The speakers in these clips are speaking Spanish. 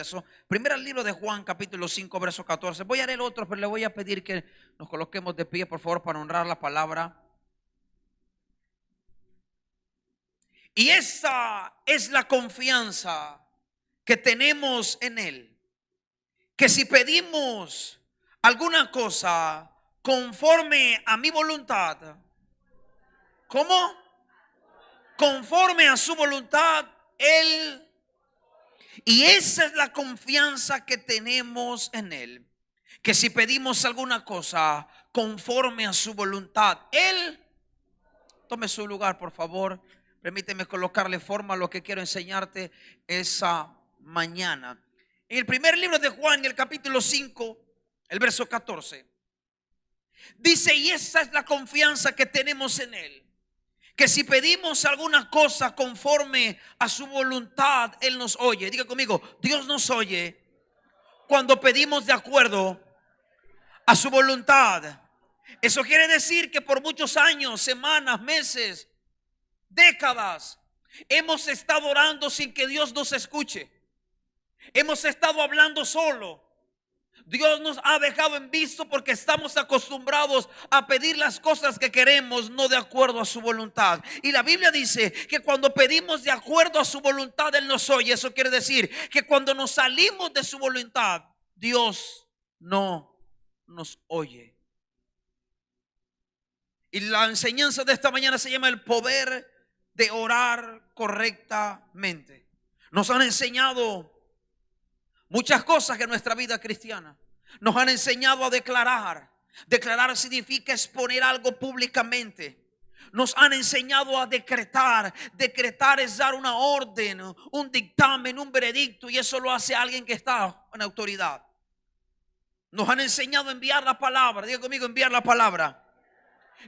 verso. Primero el libro de Juan, capítulo 5, verso 14. Voy a leer otro, pero le voy a pedir que nos coloquemos de pie, por favor, para honrar la palabra. Y esa es la confianza que tenemos en Él, que si pedimos alguna cosa conforme a mi voluntad, ¿cómo? Conforme a su voluntad, Él. Y esa es la confianza que tenemos en Él, que si pedimos alguna cosa conforme a su voluntad, Él. Tome su lugar, por favor. Permíteme colocarle forma a lo que quiero enseñarte esa mañana. En el primer libro de Juan, en el capítulo 5, el verso 14, dice: y esa es la confianza que tenemos en Él, que si pedimos alguna cosa conforme a su voluntad, Él nos oye. Diga conmigo: Dios nos oye cuando pedimos de acuerdo a su voluntad. Eso quiere decir que por muchos años, semanas, meses, décadas, hemos estado orando sin que Dios nos escuche. Hemos estado hablando solo. Dios nos ha dejado en visto porque estamos acostumbrados a pedir las cosas que queremos, no de acuerdo a su voluntad. Y la Biblia dice que cuando pedimos de acuerdo a su voluntad, Él nos oye. Eso quiere decir que cuando nos salimos de su voluntad, Dios no nos oye. Y la enseñanza de esta mañana se llama el poder de orar correctamente. Nos han enseñado muchas cosas en nuestra vida cristiana. Nos han enseñado a declarar. Declarar significa exponer algo públicamente. Nos han enseñado a decretar. Decretar es dar una orden, un dictamen, un veredicto, y eso lo hace alguien que está en autoridad. Nos han enseñado a enviar la palabra. Diga conmigo: enviar la palabra.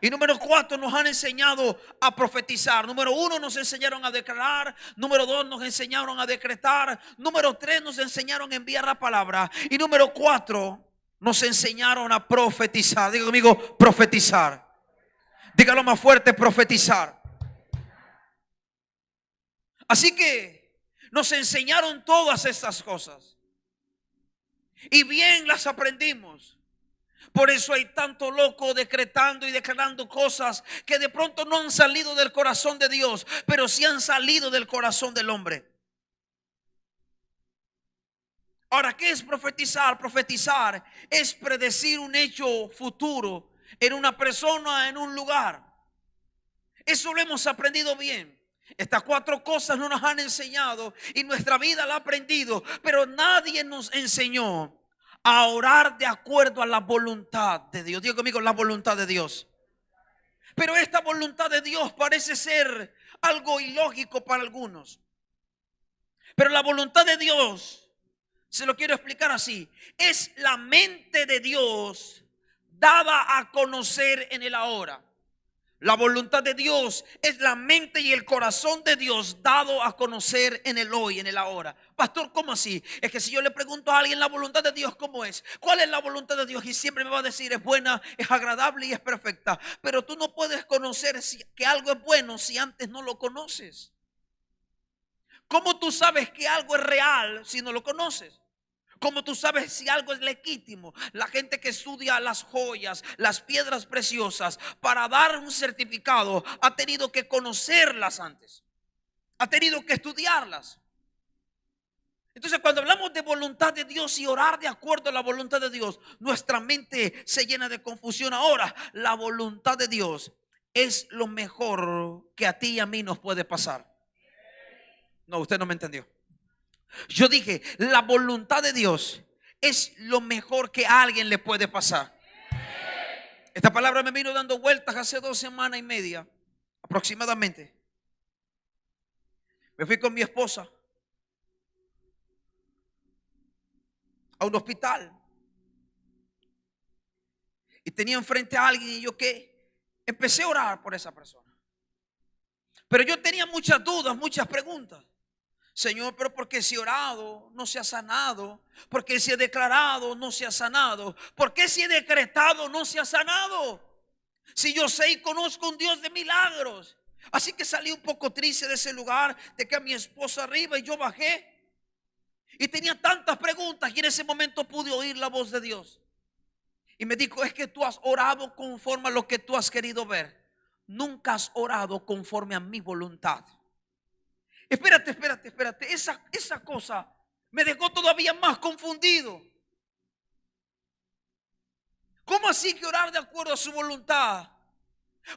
Y número 4, nos han enseñado a profetizar. Número 1, nos enseñaron a declarar. Número 2, nos enseñaron a decretar. Número 3, nos enseñaron a enviar la palabra. Y número 4, nos enseñaron a profetizar. Diga conmigo: profetizar. Dígalo más fuerte: profetizar. Así que nos enseñaron todas estas cosas y bien las aprendimos. Por eso hay tanto loco decretando y declarando cosas que de pronto no han salido del corazón de Dios, pero sí han salido del corazón del hombre. Ahora, ¿qué es profetizar? Profetizar es predecir un hecho futuro en una persona, en un lugar. Eso lo hemos aprendido bien. Estas 4 cosas no nos han enseñado y nuestra vida la ha aprendido, pero nadie nos enseñó a orar de acuerdo a la voluntad de Dios. Diga conmigo: la voluntad de Dios. Pero esta voluntad de Dios parece ser algo ilógico para algunos. Pero la voluntad de Dios, se lo quiero explicar así, es la mente de Dios dada a conocer en el ahora. La voluntad de Dios es la mente y el corazón de Dios dado a conocer en el hoy, en el ahora. Pastor, ¿cómo así? Es que si yo le pregunto a alguien la voluntad de Dios, ¿cómo es? ¿Cuál es la voluntad de Dios? Y siempre me va a decir: es buena, es agradable y es perfecta. Pero tú no puedes conocer que algo es bueno si antes no lo conoces. ¿Cómo tú sabes que algo es real si no lo conoces? ¿Cómo tú sabes si algo es legítimo? La gente que estudia las joyas, las piedras preciosas, para dar un certificado, ha tenido que conocerlas antes. Ha tenido que estudiarlas. Entonces, cuando hablamos de voluntad de Dios y orar de acuerdo a la voluntad de Dios, nuestra mente se llena de confusión. Ahora, la voluntad de Dios es lo mejor que a ti y a mí nos puede pasar. No, usted no me entendió. Yo dije, la voluntad de Dios es lo mejor que a alguien le puede pasar. Esta palabra me vino dando vueltas hace 2 semanas y media aproximadamente. Me fui con mi esposa a un hospital y tenía enfrente a alguien, y yo empecé a orar por esa persona. Pero yo tenía muchas dudas, muchas preguntas. Señor, pero ¿por qué si he orado no se ha sanado? ¿Por qué si he declarado no se ha sanado? ¿Por qué si he decretado no se ha sanado? Si yo sé y conozco un Dios de milagros. Así que salí un poco triste de ese lugar, dejé a mi esposa arriba y yo bajé. Y tenía tantas preguntas y en ese momento pude oír la voz de Dios. Y me dijo, es que tú has orado conforme a lo que tú has querido ver. Nunca has orado conforme a mi voluntad. Espérate. Esa cosa me dejó todavía más confundido. ¿Cómo así que orar de acuerdo a su voluntad?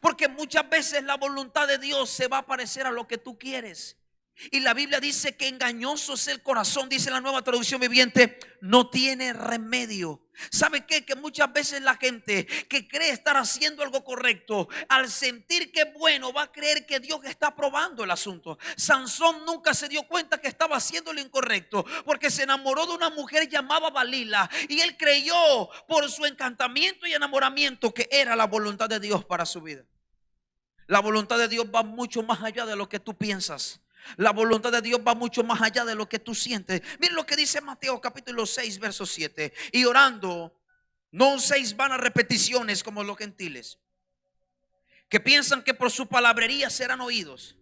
Porque muchas veces la voluntad de Dios se va a parecer a lo que tú quieres. Y la Biblia dice que engañoso es el corazón, dice la Nueva Traducción Viviente, no tiene remedio. ¿Sabe qué? Que muchas veces la gente que cree estar haciendo algo correcto, al sentir que es bueno, va a creer que Dios está aprobando el asunto. Sansón nunca se dio cuenta que estaba haciendo lo incorrecto, porque se enamoró de una mujer llamada Dalila, y él creyó por su encantamiento y enamoramiento que era la voluntad de Dios para su vida. La voluntad de Dios va mucho más allá de lo que tú piensas. La voluntad de Dios va mucho más allá de lo que tú sientes. Miren lo que dice Mateo capítulo 6 verso 7. Y orando, no uséis vanas repeticiones como los gentiles, que piensan que por su palabrería serán oídos.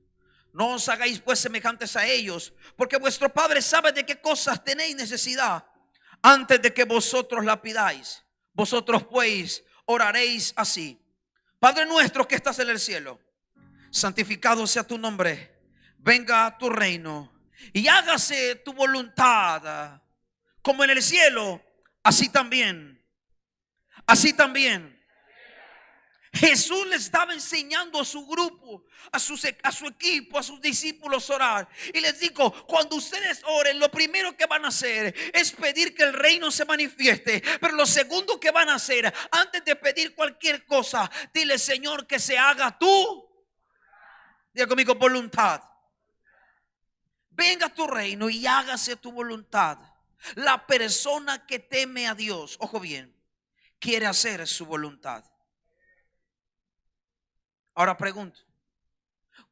No os hagáis pues semejantes a ellos, porque vuestro Padre sabe de qué cosas tenéis necesidad antes de que vosotros la pidáis. Vosotros pues oraréis así: Padre nuestro que estás en el cielo, santificado sea tu nombre. Venga a tu reino y hágase tu voluntad, como en el cielo, así también. Así también. Jesús le estaba enseñando a su grupo, a su equipo, a sus discípulos orar. Y les dijo, cuando ustedes oren, lo primero que van a hacer es pedir que el reino se manifieste. Pero lo segundo que van a hacer, antes de pedir cualquier cosa, dile: Señor, que se haga tu, diga conmigo, voluntad. Venga a tu reino y hágase tu voluntad. La persona que teme a Dios, ojo bien, quiere hacer su voluntad. Ahora pregunto,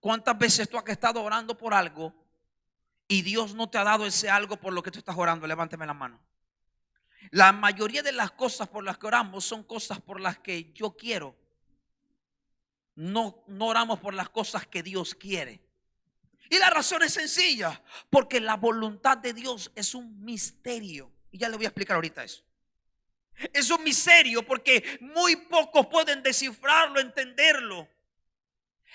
¿cuántas veces tú has estado orando por algo y Dios no te ha dado ese algo por lo que tú estás orando? Levánteme la mano. La mayoría de las cosas por las que oramos son cosas por las que yo quiero. No oramos por las cosas que Dios quiere. Y la razón es sencilla, porque la voluntad de Dios es un misterio. Y ya le voy a explicar ahorita eso. Es un misterio porque muy pocos pueden descifrarlo, entenderlo.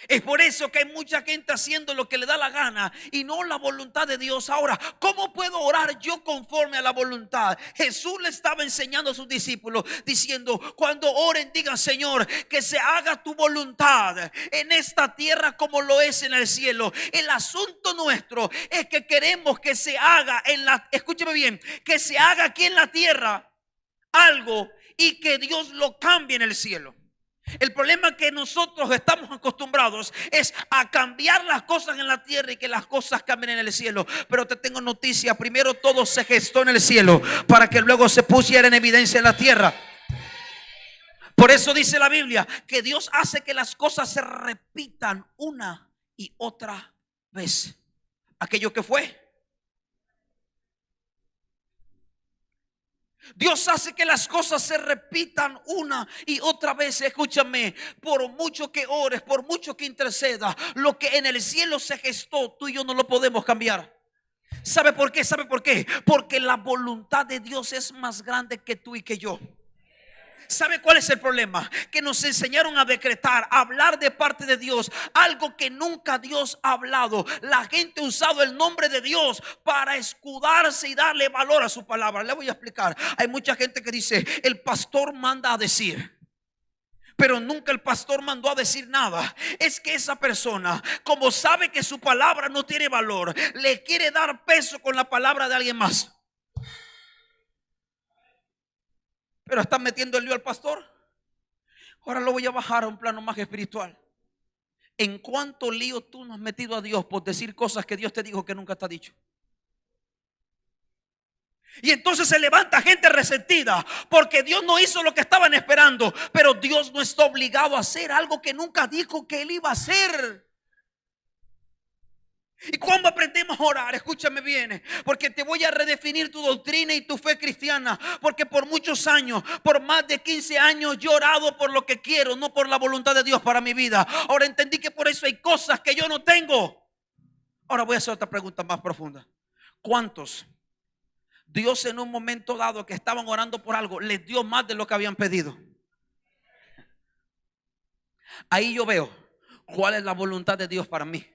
Es por eso que hay mucha gente haciendo lo que le da la gana y no la voluntad de Dios. Ahora, ¿cómo puedo orar yo conforme a la voluntad? Jesús le estaba enseñando a sus discípulos diciendo: cuando oren, digan: Señor, que se haga tu voluntad en esta tierra como lo es en el cielo. El asunto nuestro es que queremos que se haga escúcheme bien, que se haga aquí en la tierra algo y que Dios lo cambie en el cielo. El problema que nosotros estamos acostumbrados es a cambiar las cosas en la tierra y que las cosas cambien en el cielo. Pero te tengo noticia: primero todo se gestó en el cielo para que luego se pusiera en evidencia en la tierra. Por eso dice la Biblia que Dios hace que las cosas se repitan una y otra vez. Aquello que fue, Dios hace que las cosas se repitan una y otra vez. Escúchame, por mucho que ores, por mucho que interceda, lo que en el cielo se gestó, tú y yo no lo podemos cambiar. ¿Sabe por qué? ¿Sabe por qué? Porque la voluntad de Dios es más grande que tú y que yo. ¿Sabe cuál es el problema? Que nos enseñaron a decretar, a hablar de parte de Dios, algo que nunca Dios ha hablado. La gente ha usado el nombre de Dios para escudarse y darle valor a su palabra. Le voy a explicar. Hay mucha gente que dice: el pastor manda a decir. Pero nunca el pastor mandó a decir nada. Es que esa persona, como sabe que su palabra no tiene valor, le quiere dar peso con la palabra de alguien más. Pero están metiendo el lío al pastor. Ahora lo voy a bajar a un plano más espiritual. ¿En cuánto lío tú no has metido a Dios por decir cosas que Dios te dijo que nunca te ha dicho? Y entonces se levanta gente resentida porque Dios no hizo lo que estaban esperando. Pero Dios no está obligado a hacer algo que nunca dijo que Él iba a hacer. ¿Y cómo aprendemos a orar? Escúchame bien, porque te voy a redefinir tu doctrina y tu fe cristiana. Porque por muchos años, por más de 15 años, yo he orado por lo que quiero, no por la voluntad de Dios para mi vida. Ahora entendí que por eso hay cosas que yo no tengo. Ahora voy a hacer otra pregunta más profunda. ¿Cuántos Dios en un momento dado que estaban orando por algo, les dio más de lo que habían pedido. Ahí yo veo cuál es la voluntad de Dios para mí.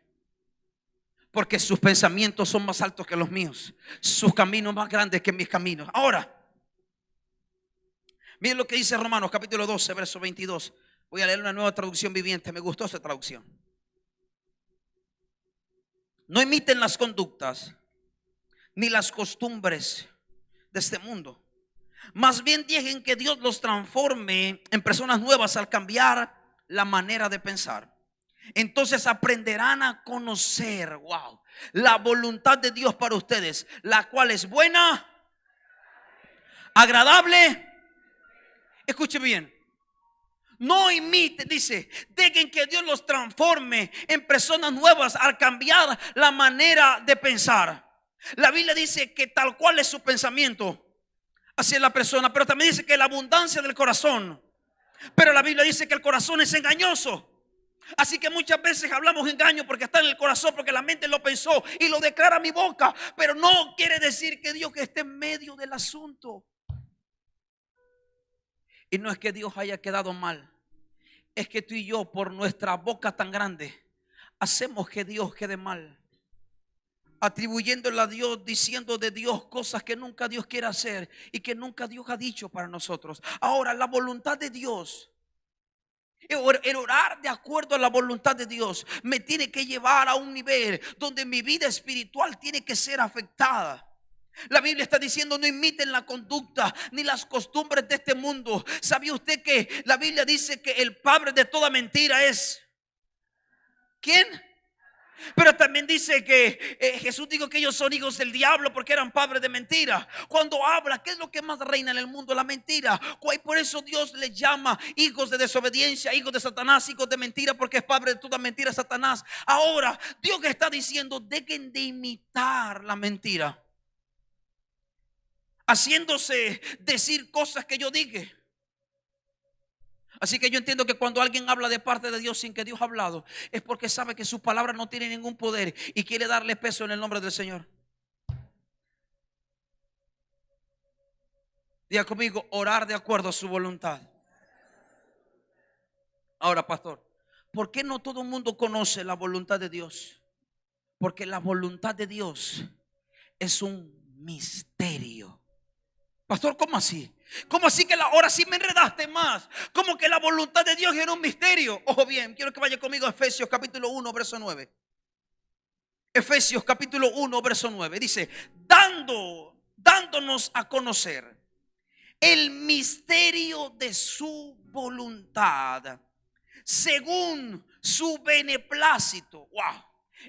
Porque sus pensamientos son más altos que los míos, sus caminos más grandes que mis caminos. Ahora, miren lo que dice Romanos capítulo 12, verso 22. Voy a leer una nueva traducción viviente. Me gustó esa traducción. No imiten las conductas ni las costumbres de este mundo. Más bien dejen que Dios los transforme en personas nuevas al cambiar la manera de pensar. Entonces aprenderán a conocer, wow, la voluntad de Dios para ustedes, la cual es buena, agradable. Escuche bien. No imiten, dice, dejen que Dios los transforme en personas nuevas al cambiar la manera de pensar. La Biblia dice que tal cual es su pensamiento, así es la persona. Pero también dice que la abundancia del corazón. Pero la Biblia dice que el corazón es engañoso. Así que muchas veces hablamos engaño porque está en el corazón, porque la mente lo pensó y lo declara mi boca. Pero no quiere decir que Dios esté en medio del asunto. Y no es que Dios haya quedado mal, es que tú y yo, por nuestra boca tan grande, hacemos que Dios quede mal, atribuyéndole a Dios, diciendo de Dios cosas que nunca Dios quiere hacer y que nunca Dios ha dicho para nosotros. Ahora, la voluntad de Dios, el orar de acuerdo a la voluntad de Dios, me tiene que llevar a un nivel donde mi vida espiritual tiene que ser afectada. La Biblia está diciendo: no imiten la conducta ni las costumbres de este mundo. ¿Sabía usted que la Biblia dice que el padre de toda mentira es ¿quién? Pero también dice que Jesús dijo que ellos son hijos del diablo porque eran padres de mentira. Cuando habla, ¿qué es lo que más reina en el mundo? La mentira. Y por eso Dios les llama hijos de desobediencia, hijos de Satanás, hijos de mentira, porque es padre de toda mentira Satanás. Ahora, Dios que está diciendo: dejen de imitar la mentira, haciéndose decir cosas que yo dije. Así que yo entiendo que cuando alguien habla de parte de Dios sin que Dios ha hablado, es porque sabe que su palabra no tiene ningún poder y quiere darle peso en el nombre del Señor. Diga conmigo: orar de acuerdo a su voluntad. Ahora, pastor, ¿por qué no todo el mundo conoce la voluntad de Dios? Porque la voluntad de Dios es un misterio. Pastor, ¿cómo así? ¿Cómo así que ahora sí me enredaste más? ¿Cómo que la voluntad de Dios era un misterio? Ojo bien, quiero que vaya conmigo a Efesios capítulo 1, verso 9. Efesios capítulo 1, verso 9. Dice: dándonos a conocer el misterio de su voluntad, según su beneplácito, wow,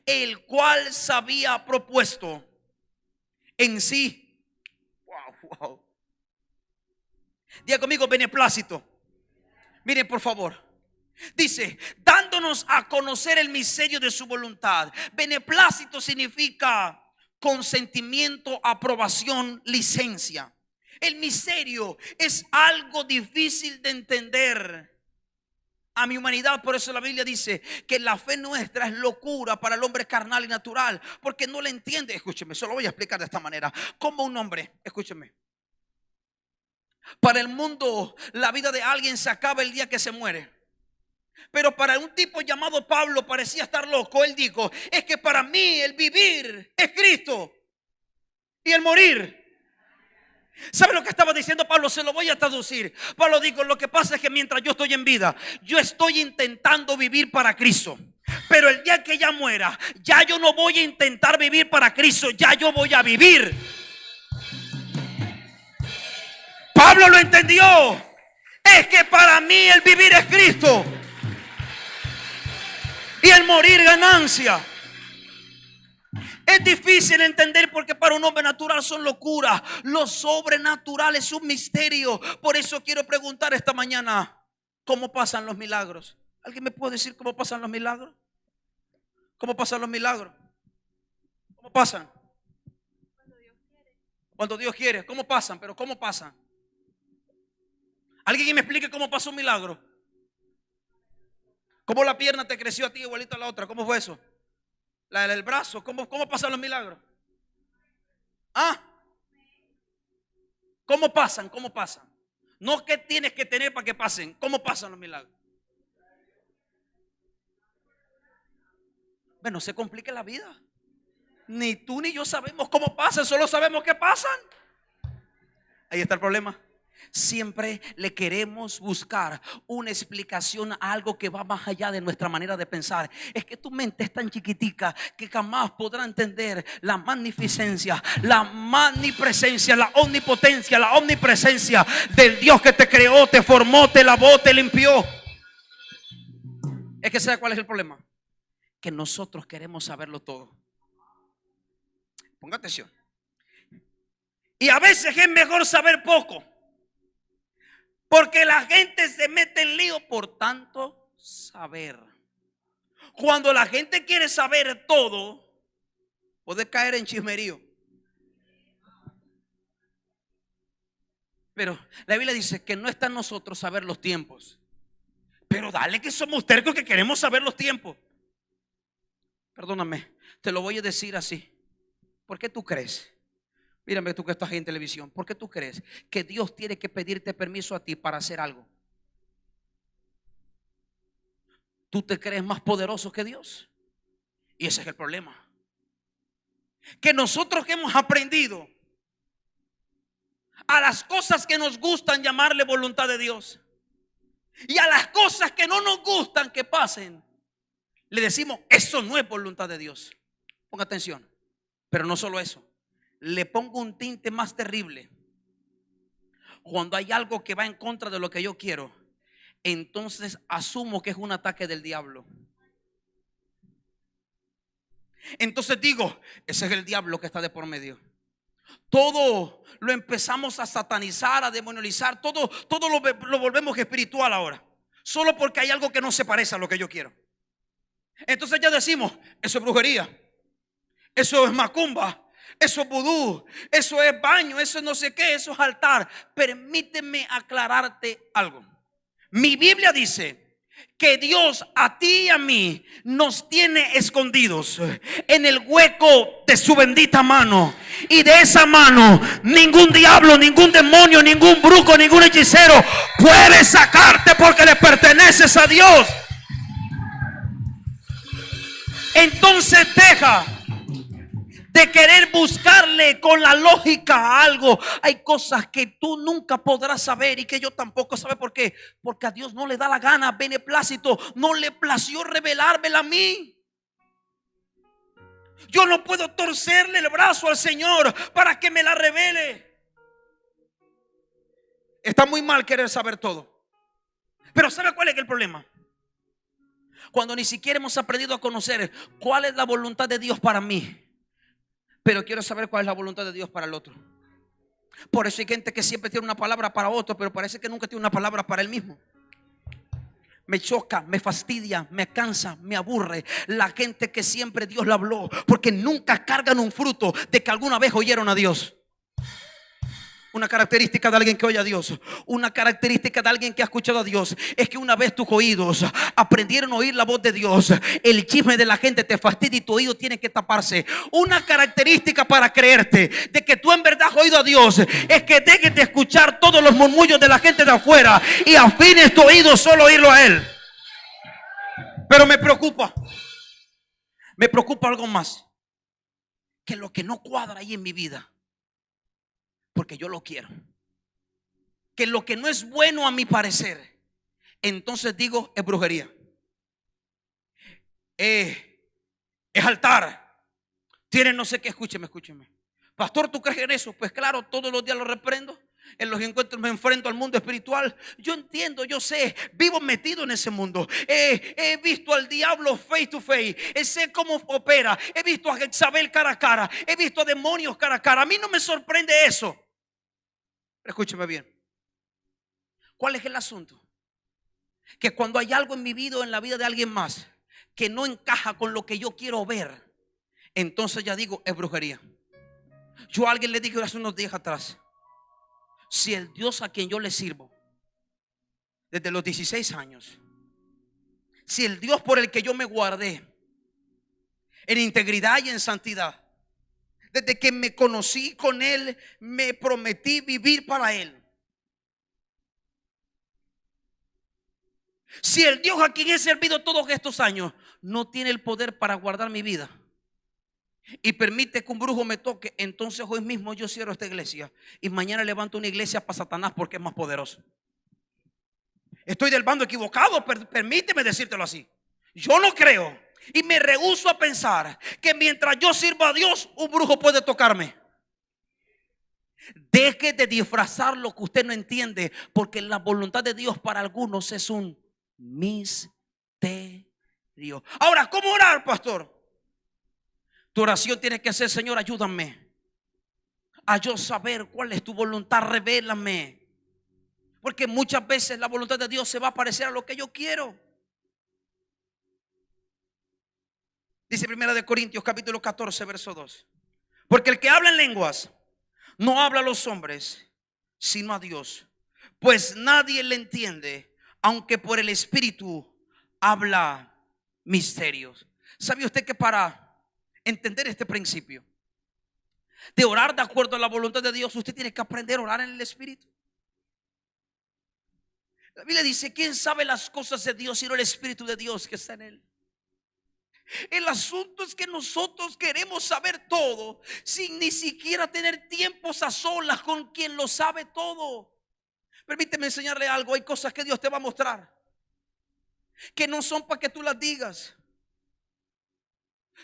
el cual se había propuesto en sí. Wow. Diga conmigo: beneplácito. Miren, por favor. Dice: dándonos a conocer el misterio de su voluntad. Beneplácito significa consentimiento, aprobación, licencia. El misterio es algo difícil de entender a mi humanidad. Por eso la Biblia dice que la fe nuestra es locura para el hombre carnal y natural, porque no le entiende. Escúcheme, solo voy a explicar de esta manera. Como un hombre, escúcheme, para el mundo la vida de alguien se acaba el día que se muere. Pero para un tipo llamado Pablo parecía estar loco. Él dijo: es que para mí el vivir es Cristo y el morir. ¿Sabe lo que estaba diciendo Pablo? Se lo voy a traducir. Pablo dijo: lo que pasa es que mientras yo estoy en vida, yo estoy intentando vivir para Cristo. Pero el día que ya muera, ya yo no voy a intentar vivir para Cristo, ya yo voy a vivir. Pablo lo entendió. Es que para mí el vivir es Cristo y el morir ganancia. Es difícil entender porque para un hombre natural son locuras. Lo sobrenatural es un misterio. Por eso quiero preguntar esta mañana: ¿cómo pasan los milagros? ¿Alguien me puede decir cómo pasan los milagros? ¿Cómo pasan los milagros? ¿Cómo pasan? Cuando Dios quiere. ¿Cómo pasan? Pero ¿cómo pasan? ¿Alguien que me explique cómo pasó un milagro? ¿Cómo la pierna te creció a ti igualito a la otra? ¿Cómo fue eso? La del brazo. ¿Cómo pasan los milagros? ¿Cómo pasan? ¿Cómo pasan? No que tienes que tener para que pasen. ¿Cómo pasan los milagros? Bueno, se complica la vida. Ni tú ni yo sabemos cómo pasan, solo sabemos que pasan. Ahí está el problema. Siempre le queremos buscar una explicación a algo que va más allá de nuestra manera de pensar. Es que tu mente es tan chiquitica que jamás podrá entender la magnificencia, la magnipresencia, la omnipotencia, la omnipresencia del Dios que te creó, te formó, te lavó, te limpió. Es que ¿sabe cuál es el problema? Que nosotros queremos saberlo todo. Ponga atención. Y a veces es mejor saber poco, porque la gente se mete en lío por tanto saber. Cuando la gente quiere saber todo, puede caer en chismerío. Pero la Biblia dice que no está en nosotros saber los tiempos. Pero dale que somos tercos que queremos saber los tiempos. Perdóname, te lo voy a decir así. ¿Por qué tú crees? Mírame tú que estás en televisión. ¿Por qué tú crees que Dios tiene que pedirte permiso a ti para hacer algo? ¿Tú te crees más poderoso que Dios? Y ese es el problema. Que nosotros que hemos aprendido a las cosas que nos gustan llamarle voluntad de Dios, y a las cosas que no nos gustan que pasen, le decimos eso no es voluntad de Dios. Ponga atención. Pero no solo eso, le pongo un tinte más terrible. Cuando hay algo que va en contra de lo que yo quiero, entonces asumo que es un ataque del diablo. Entonces digo, ese es el diablo que está de por medio. Todo lo empezamos a satanizar, a demonizar. Todo lo volvemos espiritual ahora, solo porque hay algo que no se parece a lo que yo quiero. Entonces ya decimos, eso es brujería, eso es macumba, eso es vudú, eso es baño, eso es no sé qué, eso es altar. Permíteme aclararte algo. Mi Biblia dice que Dios a ti y a mí nos tiene escondidos en el hueco de su bendita mano. Y de esa mano ningún diablo, ningún demonio, ningún brujo, ningún hechicero puede sacarte, porque le perteneces a Dios. Entonces deja de querer buscarle con la lógica a algo. Hay cosas que tú nunca podrás saber y que yo tampoco sabe. ¿Por qué? Porque a Dios no le da la gana, beneplácito, no le plació revelármela a mí. Yo no puedo torcerle el brazo al Señor para que me la revele. Está muy mal querer saber todo. Pero ¿sabe cuál es el problema? Cuando ni siquiera hemos aprendido a conocer cuál es la voluntad de Dios para mí, pero quiero saber cuál es la voluntad de Dios para el otro. Por eso hay gente que siempre tiene una palabra para otro, pero parece que nunca tiene una palabra para él mismo. Me choca, me fastidia, me cansa, me aburre la gente que siempre Dios le habló, porque nunca cargan un fruto de que alguna vez oyeron a Dios. Una característica de alguien que oye a Dios, una característica de alguien que ha escuchado a Dios, es que una vez tus oídos aprendieron a oír la voz de Dios, el chisme de la gente te fastidia y tu oído tiene que taparse. Una característica para creerte de que tú en verdad has oído a Dios es que dejes de escuchar todos los murmullos de la gente de afuera y afines tu oído solo a oírlo a Él. Pero me preocupa algo más, que lo que no cuadra ahí en mi vida, porque yo lo quiero, que lo que no es bueno a mi parecer, entonces digo es brujería, es altar, tiene no sé qué. Escúcheme. Pastor, ¿tú crees en eso? Pues claro, todos los días lo reprendo. En los encuentros me enfrento al mundo espiritual. Yo entiendo, yo sé, vivo metido en ese mundo. He visto al diablo face to face. Sé cómo opera. He visto a Jezabel cara a cara. He visto a demonios cara a cara. A mí no me sorprende eso. Pero escúcheme bien. ¿Cuál es el asunto? Que cuando hay algo en mi vida o en la vida de alguien más que no encaja con lo que yo quiero ver, entonces ya digo es brujería. Yo a alguien le dije hace unos días atrás, si el Dios a quien yo le sirvo desde los 16 años, si el Dios por el que yo me guardé en integridad y en santidad, Desde que me conocí con Él, me prometí vivir para Él. Si el Dios a quien he servido todos estos años no tiene el poder para guardar mi vida y permite que un brujo me toque, entonces hoy mismo yo cierro esta iglesia y mañana levanto una iglesia para Satanás porque es más poderoso. Estoy del bando equivocado, permíteme decírtelo así. Yo no creo y me rehúso a pensar que mientras yo sirva a Dios, un brujo puede tocarme. Deje de disfrazar lo que usted no entiende, porque la voluntad de Dios para algunos es un misterio. Ahora, ¿cómo orar, pastor? Tu oración tiene que ser: Señor, ayúdame a yo saber cuál es tu voluntad, revélame. Porque muchas veces la voluntad de Dios se va a parecer a lo que yo quiero. Dice 1 Corintios capítulo 14 verso 2. Porque el que habla en lenguas no habla a los hombres, sino a Dios, pues nadie le entiende, aunque por el Espíritu habla misterios. ¿Sabe usted que para entender este principio de orar de acuerdo a la voluntad de Dios, usted tiene que aprender a orar en el Espíritu? La Biblia dice: ¿quién sabe las cosas de Dios sino el Espíritu de Dios que está en él? El asunto es que nosotros queremos saber todo sin ni siquiera tener tiempos a solas con quien lo sabe todo. Permíteme enseñarle algo. Hay cosas que Dios te va a mostrar que no son para que tú las digas,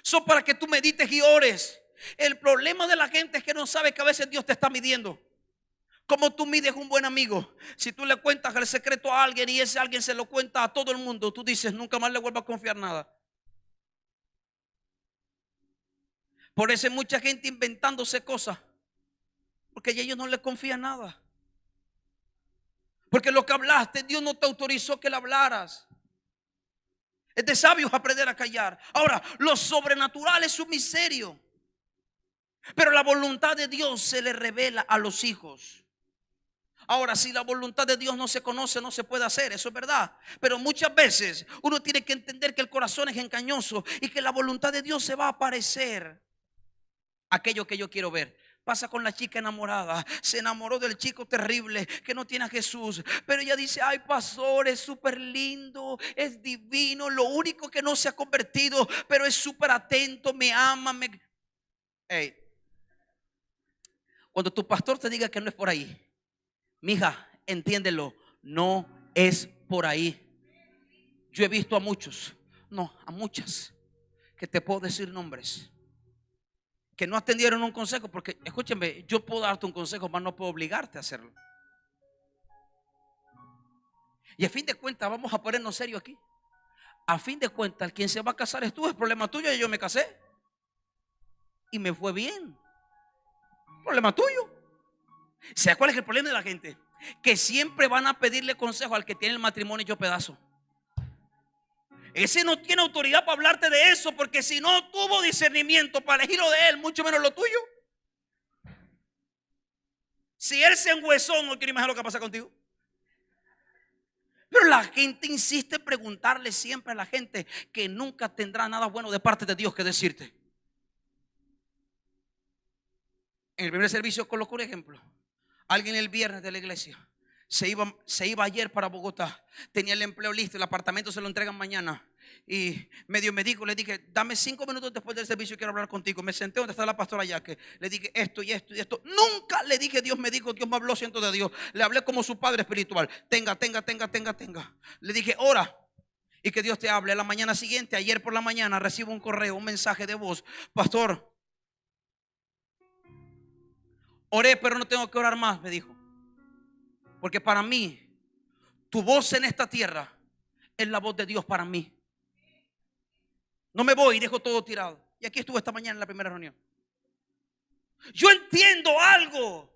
son para que tú medites y ores. El problema de la gente es que no sabe que a veces Dios te está midiendo. Como tú mides un buen amigo. Si tú le cuentas el secreto a alguien y ese alguien se lo cuenta a todo el mundo, tú dices: nunca más le vuelvo a confiar nada. Por eso hay mucha gente inventándose cosas, porque a ellos no les confía nada. Porque lo que hablaste, Dios no te autorizó que lo hablaras. Es de sabios aprender a callar. Ahora, lo sobrenatural es un misterio, pero la voluntad de Dios se le revela a los hijos. Ahora, si la voluntad de Dios no se conoce, no se puede hacer, eso es verdad. Pero muchas veces uno tiene que entender que el corazón es engañoso y que la voluntad de Dios se va a aparecer aquello que yo quiero ver. Pasa con la chica enamorada. Se enamoró del chico terrible que no tiene a Jesús, pero ella dice: ay, pastor, es súper lindo, es divino, lo único que no se ha convertido, pero es súper atento, me ama, Hey, cuando tu pastor te diga que no es por ahí, mija, entiéndelo, no es por ahí. Yo he visto a muchos, no, a muchas, que te puedo decir nombres, que no atendieron un consejo. Porque escúchenme, yo puedo darte un consejo, pero no puedo obligarte a hacerlo. Y a fin de cuentas, vamos a ponernos serios aquí. A fin de cuentas, quien se va a casar es tú, es problema tuyo. Y yo me casé y me fue bien. Problema tuyo. ¿Sabes cuál es el problema de la gente? Que siempre van a pedirle consejo al que tiene el matrimonio hecho pedazo. Ese no tiene autoridad para hablarte de eso, porque si no tuvo discernimiento para elegirlo de él, mucho menos lo tuyo. Si él se enhuesó, no quiero imaginar lo que pasa contigo. Pero la gente insiste en preguntarle siempre a la gente que nunca tendrá nada bueno de parte de Dios que decirte. En el primer servicio coloco un ejemplo. Alguien el viernes de la iglesia se iba ayer para Bogotá. Tenía el empleo listo, el apartamento se lo entregan mañana. Y medio me dijo, le dije: dame 5 minutos después del servicio, quiero hablar contigo. Me senté donde está la pastora Yaque. Le dije esto y esto y esto. Nunca le dije Dios me dijo, Dios me habló, siento de Dios. Le hablé como su padre espiritual. Tenga. Le dije: ora y que Dios te hable. A la mañana siguiente, ayer por la mañana, recibo un correo, un mensaje de voz: pastor, oré pero no tengo que orar más, me dijo. Porque para mí, tu voz en esta tierra es la voz de Dios para mí. No me voy y dejo todo tirado. Y aquí estuve esta mañana en la primera reunión. Yo entiendo algo.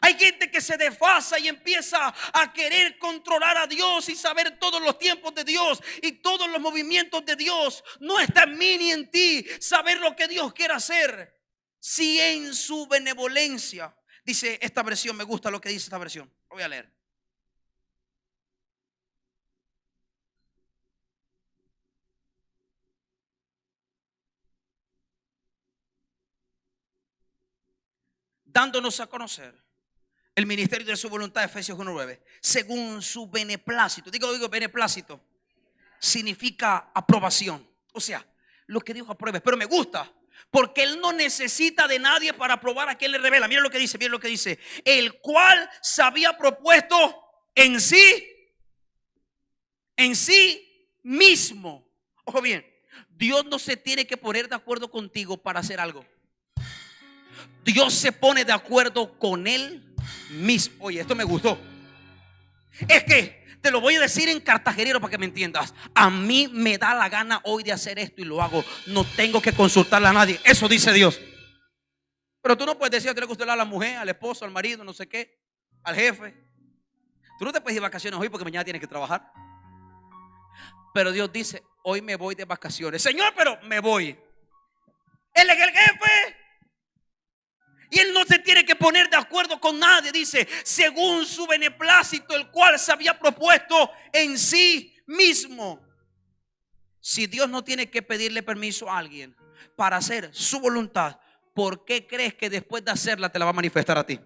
Hay gente que se desfasa y empieza a querer controlar a Dios y saber todos los tiempos de Dios y todos los movimientos de Dios. No está en mí ni en ti saber lo que Dios quiere hacer. Si en su benevolencia, dice esta versión, me gusta lo que dice esta versión. Lo voy a leer. dándonos a conocer el ministerio de su voluntad, Efesios 1:9, según su beneplácito. Digo beneplácito significa aprobación, o sea, lo que Dios apruebe. Pero me gusta porque Él no necesita de nadie para aprobar a quien le revela. Miren lo que dice, el cual se había propuesto en sí mismo. Ojo bien, Dios no se tiene que poner de acuerdo contigo para hacer algo. Dios se pone de acuerdo con Él mismo. Oye, esto me gustó. Es que te lo voy a decir en cartagenero para que me entiendas. A mí me da la gana hoy de hacer esto y lo hago. No tengo que consultarle a nadie. Eso dice Dios. Pero tú no puedes decir, tienes que consultarle a la mujer, al esposo, al marido, no sé qué, al jefe. Tú no te puedes ir de vacaciones hoy porque mañana tienes que trabajar. Pero Dios dice, hoy me voy de vacaciones. Señor, pero me voy. Él es el jefe. Y Él no se tiene que poner de acuerdo con nadie. Dice, según su beneplácito, el cual se había propuesto en sí mismo. Si Dios no tiene que pedirle permiso a alguien para hacer su voluntad, ¿por qué crees que después de hacerla te la va a manifestar a ti?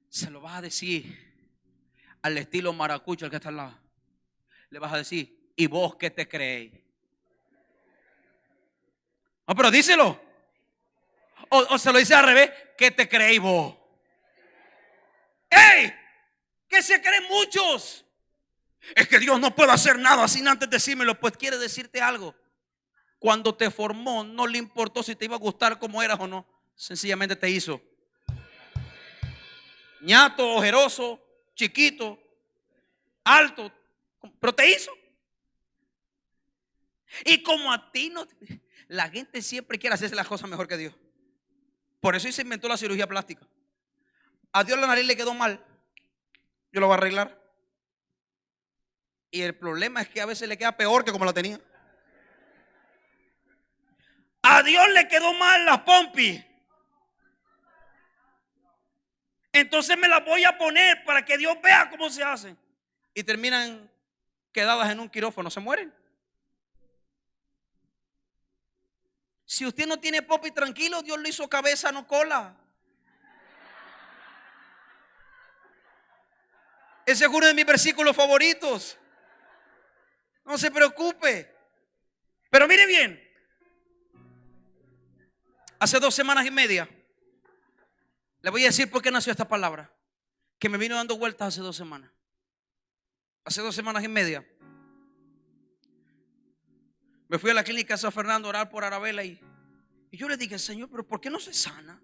Se lo vas a decir al estilo maracucho, el que está al lado. Le vas a decir, ¿y vos qué te creéis? No, pero díselo. O se lo dice al revés, ¿qué te creéis vos? ¡Ey! ¿Qué se creen muchos? Es que Dios no puede hacer nada sin antes decírmelo. Pues quiere decirte algo. Cuando te formó, no le importó si te iba a gustar como eras o no. Sencillamente te hizo ñato, ojeroso, chiquito, alto, pero te hizo. Y como a ti no, la gente siempre quiere hacerse las cosas mejor que Dios. Por eso se inventó la cirugía plástica. A Dios la nariz le quedó mal, yo lo voy a arreglar. Y el problema es que a veces le queda peor que como la tenía. A Dios le quedó mal las pompis. Entonces me las voy a poner para que Dios vea cómo se hacen. Y terminan quedadas en un quirófano, se mueren. Si usted no tiene pompis, tranquilo, Dios le hizo cabeza, no cola. Ese es uno de mis versículos favoritos. No se preocupe. Pero mire bien. Hace 2 semanas y media, le voy a decir por qué nació esta palabra, que me vino dando vueltas hace 2 semanas. Hace 2 semanas y media me fui a la clínica de San Fernando a orar por Arabela y yo le dije, Señor, pero ¿por qué no se sana?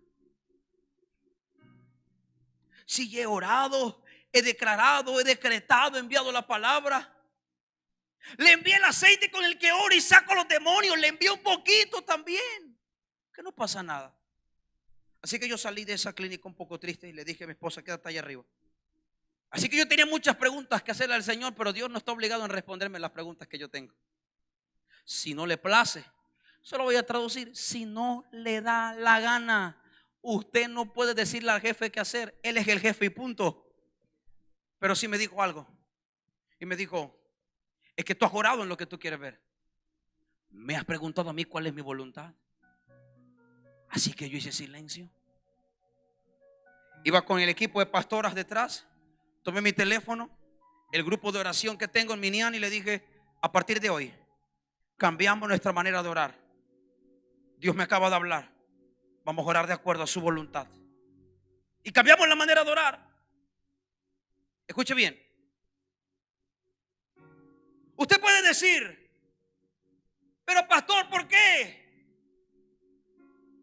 Si he orado, he declarado, he decretado, he enviado la palabra. Le envié el aceite con el que oro y saco los demonios. Le envié un poquito también, que no pasa nada. Así que yo salí de esa clínica un poco triste y le dije a mi esposa, quédate allá arriba. Así que yo tenía muchas preguntas que hacerle al Señor, pero Dios no está obligado en responderme las preguntas que yo tengo. Si no le place, solo voy a traducir, si no le da la gana. Usted no puede decirle al jefe qué hacer. Él es el jefe y punto. Pero sí me dijo algo. Y me dijo, es que tú has orado en lo que tú quieres ver. Me has preguntado a mí cuál es mi voluntad. Así que yo hice silencio. Iba con el equipo de pastoras detrás. Tomé mi teléfono, el grupo de oración que tengo en Minian, y le dije, a partir de hoy cambiamos nuestra manera de orar. Dios me acaba de hablar. Vamos a orar de acuerdo a su voluntad. Y cambiamos la manera de orar. Escuche bien. Usted puede decir, pero pastor, ¿por qué?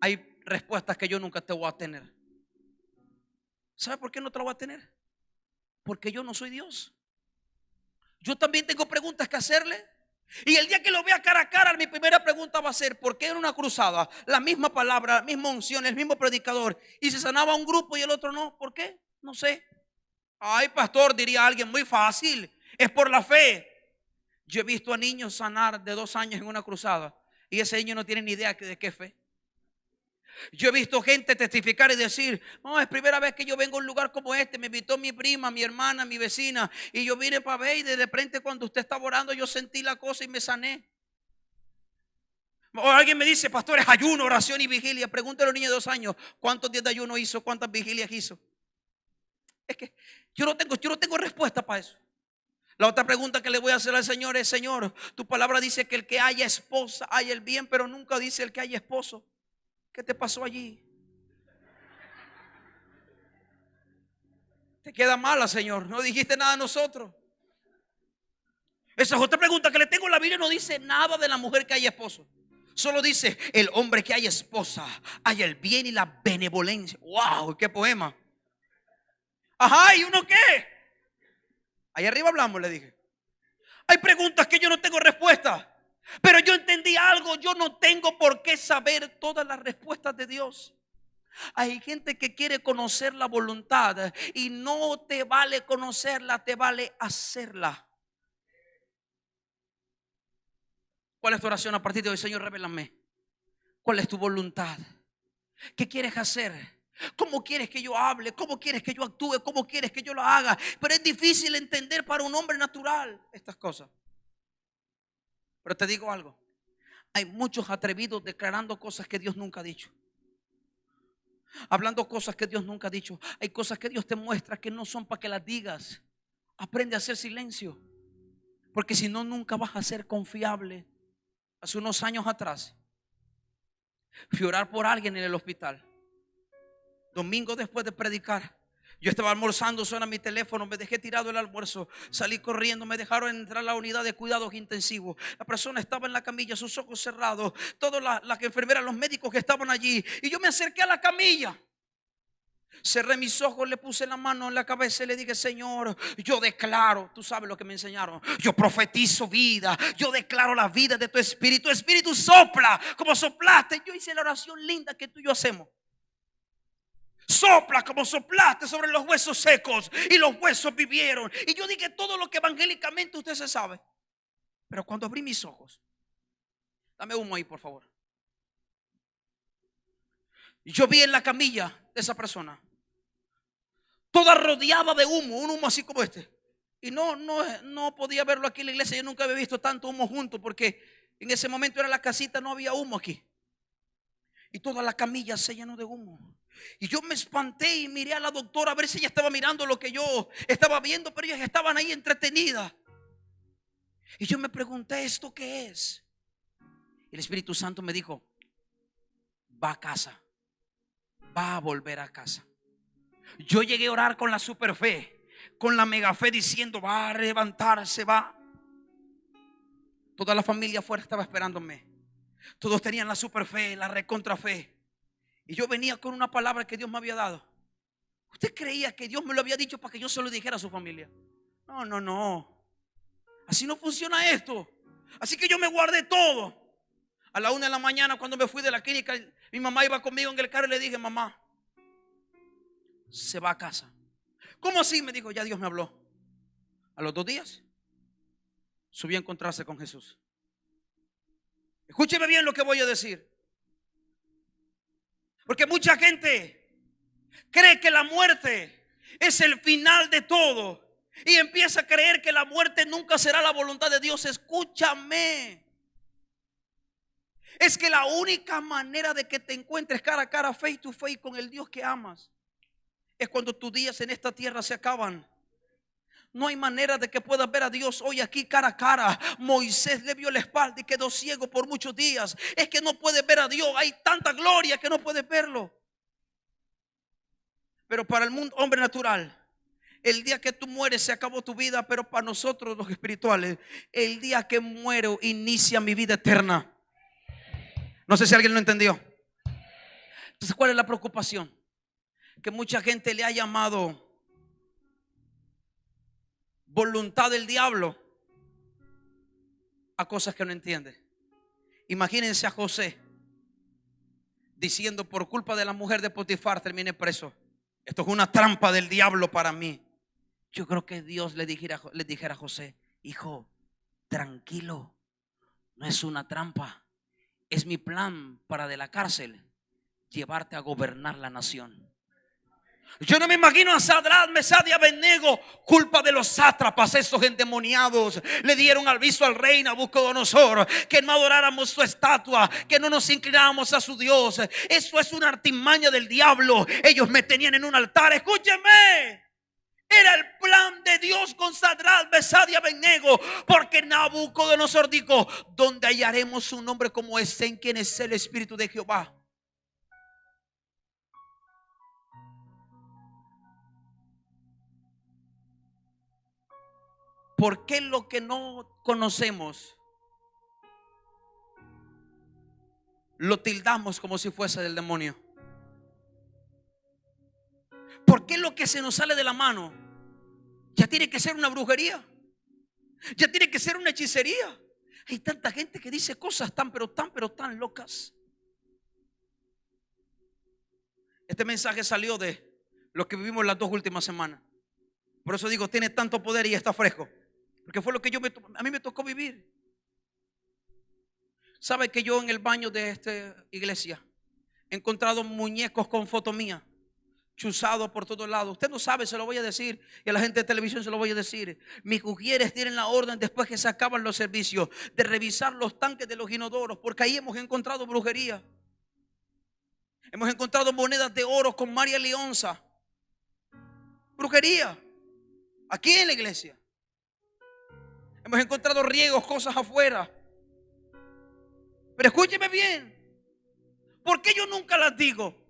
Hay respuestas que yo nunca te voy a tener. ¿Sabe por qué no te las voy a tener? Porque yo no soy Dios. Yo también tengo preguntas que hacerle. Y el día que lo vea cara a cara, mi primera pregunta va a ser, ¿por qué en una cruzada la misma palabra, la misma unción, el mismo predicador, y se sanaba un grupo y el otro no? ¿Por qué? No sé. Ay, pastor, diría alguien, muy fácil, es por la fe. Yo he visto a niños sanar de 2 años en una cruzada y ese niño no tiene ni idea de qué fe. Yo he visto gente testificar y decir, no, es primera vez que yo vengo a un lugar como este. Me invitó mi prima, mi hermana, mi vecina, y yo vine para ver, y de repente cuando usted estaba orando yo sentí la cosa y me sané. O alguien me dice, pastor, es ayuno, oración y vigilia. Pregúntale a los niños de 2 años cuántos días de ayuno hizo, cuántas vigilias hizo. Es que yo no tengo respuesta para eso. La otra pregunta que le voy a hacer al Señor es: Señor, tu palabra dice que el que haya esposa haya el bien, pero nunca dice el que haya esposo. ¿Qué te pasó allí? Te queda mala, Señor. No dijiste nada a nosotros. Esa es otra pregunta que le tengo. La Biblia no dice nada de la mujer que haya esposo. Solo dice el hombre que haya esposa, haya el bien y la benevolencia. ¡Wow! ¡Qué poema! Ajá, ¿y uno qué? Ahí arriba hablamos, le dije. Hay preguntas que yo no tengo respuesta. Pero yo entendí algo. Yo no tengo por qué saber todas las respuestas de Dios. Hay gente que quiere conocer la voluntad y no te vale conocerla, te vale hacerla. ¿Cuál es tu oración a partir de hoy? Señor, revélame. ¿Cuál es tu voluntad? ¿Qué quieres hacer? ¿Cómo quieres que yo hable? ¿Cómo quieres que yo actúe? ¿Cómo quieres que yo lo haga? Pero es difícil entender para un hombre natural estas cosas. Pero te digo algo. Hay muchos atrevidos declarando cosas que Dios nunca ha dicho. Hablando cosas que Dios nunca ha dicho. Hay cosas que Dios te muestra que no son para que las digas. Aprende a hacer silencio. Porque si no, nunca vas a ser confiable. Hace unos años atrás fui a orar por alguien en el hospital. Domingo después de predicar, yo estaba almorzando, suena mi teléfono, me dejé tirado el almuerzo, salí corriendo, me dejaron entrar a la unidad de cuidados intensivos. La persona estaba en la camilla, sus ojos cerrados, todas las enfermeras, los médicos que estaban allí, y yo me acerqué a la camilla. Cerré mis ojos, le puse la mano en la cabeza y le dije: Señor, yo declaro, tú sabes lo que me enseñaron, yo profetizo vida, yo declaro la vida de tu espíritu. Tu espíritu sopla como soplaste. Yo hice la oración linda que tú y yo hacemos. Sopla como soplaste sobre los huesos secos y los huesos vivieron. Y yo dije todo lo que evangélicamente usted se sabe. Pero cuando abrí mis ojos, dame humo ahí, por favor. Yo vi en la camilla de esa persona toda rodeada de humo, un humo así como este. Y no podía verlo aquí en la iglesia. Yo nunca había visto tanto humo junto, porque en ese momento era la casita, no había humo aquí. Y toda la camilla se llenó de humo. Y yo me espanté y miré a la doctora a ver si ella estaba mirando lo que yo estaba viendo, pero ellas estaban ahí entretenidas. Y yo me pregunté: ¿esto qué es? Y el Espíritu Santo me dijo: va a casa, va a volver a casa. Yo llegué a orar con la super fe, con la mega fe, diciendo: va a levantarse, va. Toda la familia afuera estaba esperándome. Todos tenían la super fe, la recontra fe. Y yo venía con una palabra que Dios me había dado. ¿Usted creía que Dios me lo había dicho para que yo se lo dijera a su familia? No. Así no funciona esto. Así que yo me guardé todo. A la 1 de la mañana, cuando me fui de la clínica, mi mamá iba conmigo en el carro y le dije: mamá, se va a casa. ¿Cómo así? Me dijo: ya Dios me habló. A los 2 días subí a encontrarse con Jesús. Escúcheme bien lo que voy a decir. Porque mucha gente cree que la muerte es el final de todo y empieza a creer que la muerte nunca será la voluntad de Dios. Escúchame. Es que la única manera de que te encuentres cara a cara, face to face con el Dios que amas, es cuando tus días en esta tierra se acaban. No hay manera de que puedas ver a Dios hoy aquí cara a cara. Moisés le vio la espalda y quedó ciego por muchos días. Es que no puedes ver a Dios. Hay tanta gloria que no puedes verlo. Pero para el mundo, hombre natural, el día que tú mueres se acabó tu vida. Pero para nosotros los espirituales, el día que muero inicia mi vida eterna. No sé si alguien lo entendió. Entonces, ¿cuál es la preocupación? Que mucha gente le ha llamado voluntad del diablo a cosas que no entiende. Imagínense a José diciendo: por culpa de la mujer de Potifar terminé preso. Esto es una trampa del diablo para mí. Yo creo que Dios le dijera a José: hijo, tranquilo, no es una trampa, es mi plan para de la cárcel llevarte a gobernar la nación. Yo no me imagino a Sadrach, Mesach y Abednego, culpa de los sátrapas, esos endemoniados. Le dieron aviso al rey Nabucodonosor que no adoráramos su estatua, que no nos inclináramos a su Dios. Eso es una artimaña del diablo. Ellos me tenían en un altar. Escúcheme. Era el plan de Dios con Sadrach, Mesach y Abednego, porque Nabucodonosor dijo: ¿dónde hallaremos un hombre como este, en quien es el Espíritu de Jehová? ¿Por qué lo que no conocemos lo tildamos como si fuese del demonio? ¿Por qué lo que se nos sale de la mano ya tiene que ser una brujería? Ya tiene que ser una hechicería. Hay tanta gente que dice cosas tan locas. Este mensaje salió de lo que vivimos las 2 últimas semanas. Por eso digo, tiene tanto poder y está fresco, porque fue lo que a mí me tocó vivir. ¿Sabe que yo en el baño de esta iglesia he encontrado muñecos con foto mía, chuzados por todos lados? Usted no sabe, se lo voy a decir, y a la gente de televisión se lo voy a decir. Mis mujeres tienen la orden, después que se acaban los servicios, de revisar los tanques de los inodoros, porque ahí hemos encontrado brujería. Hemos encontrado monedas de oro con María Leonza. Brujería. Aquí en la iglesia hemos encontrado riegos, cosas afuera. Pero escúcheme bien, ¿por qué yo nunca las digo?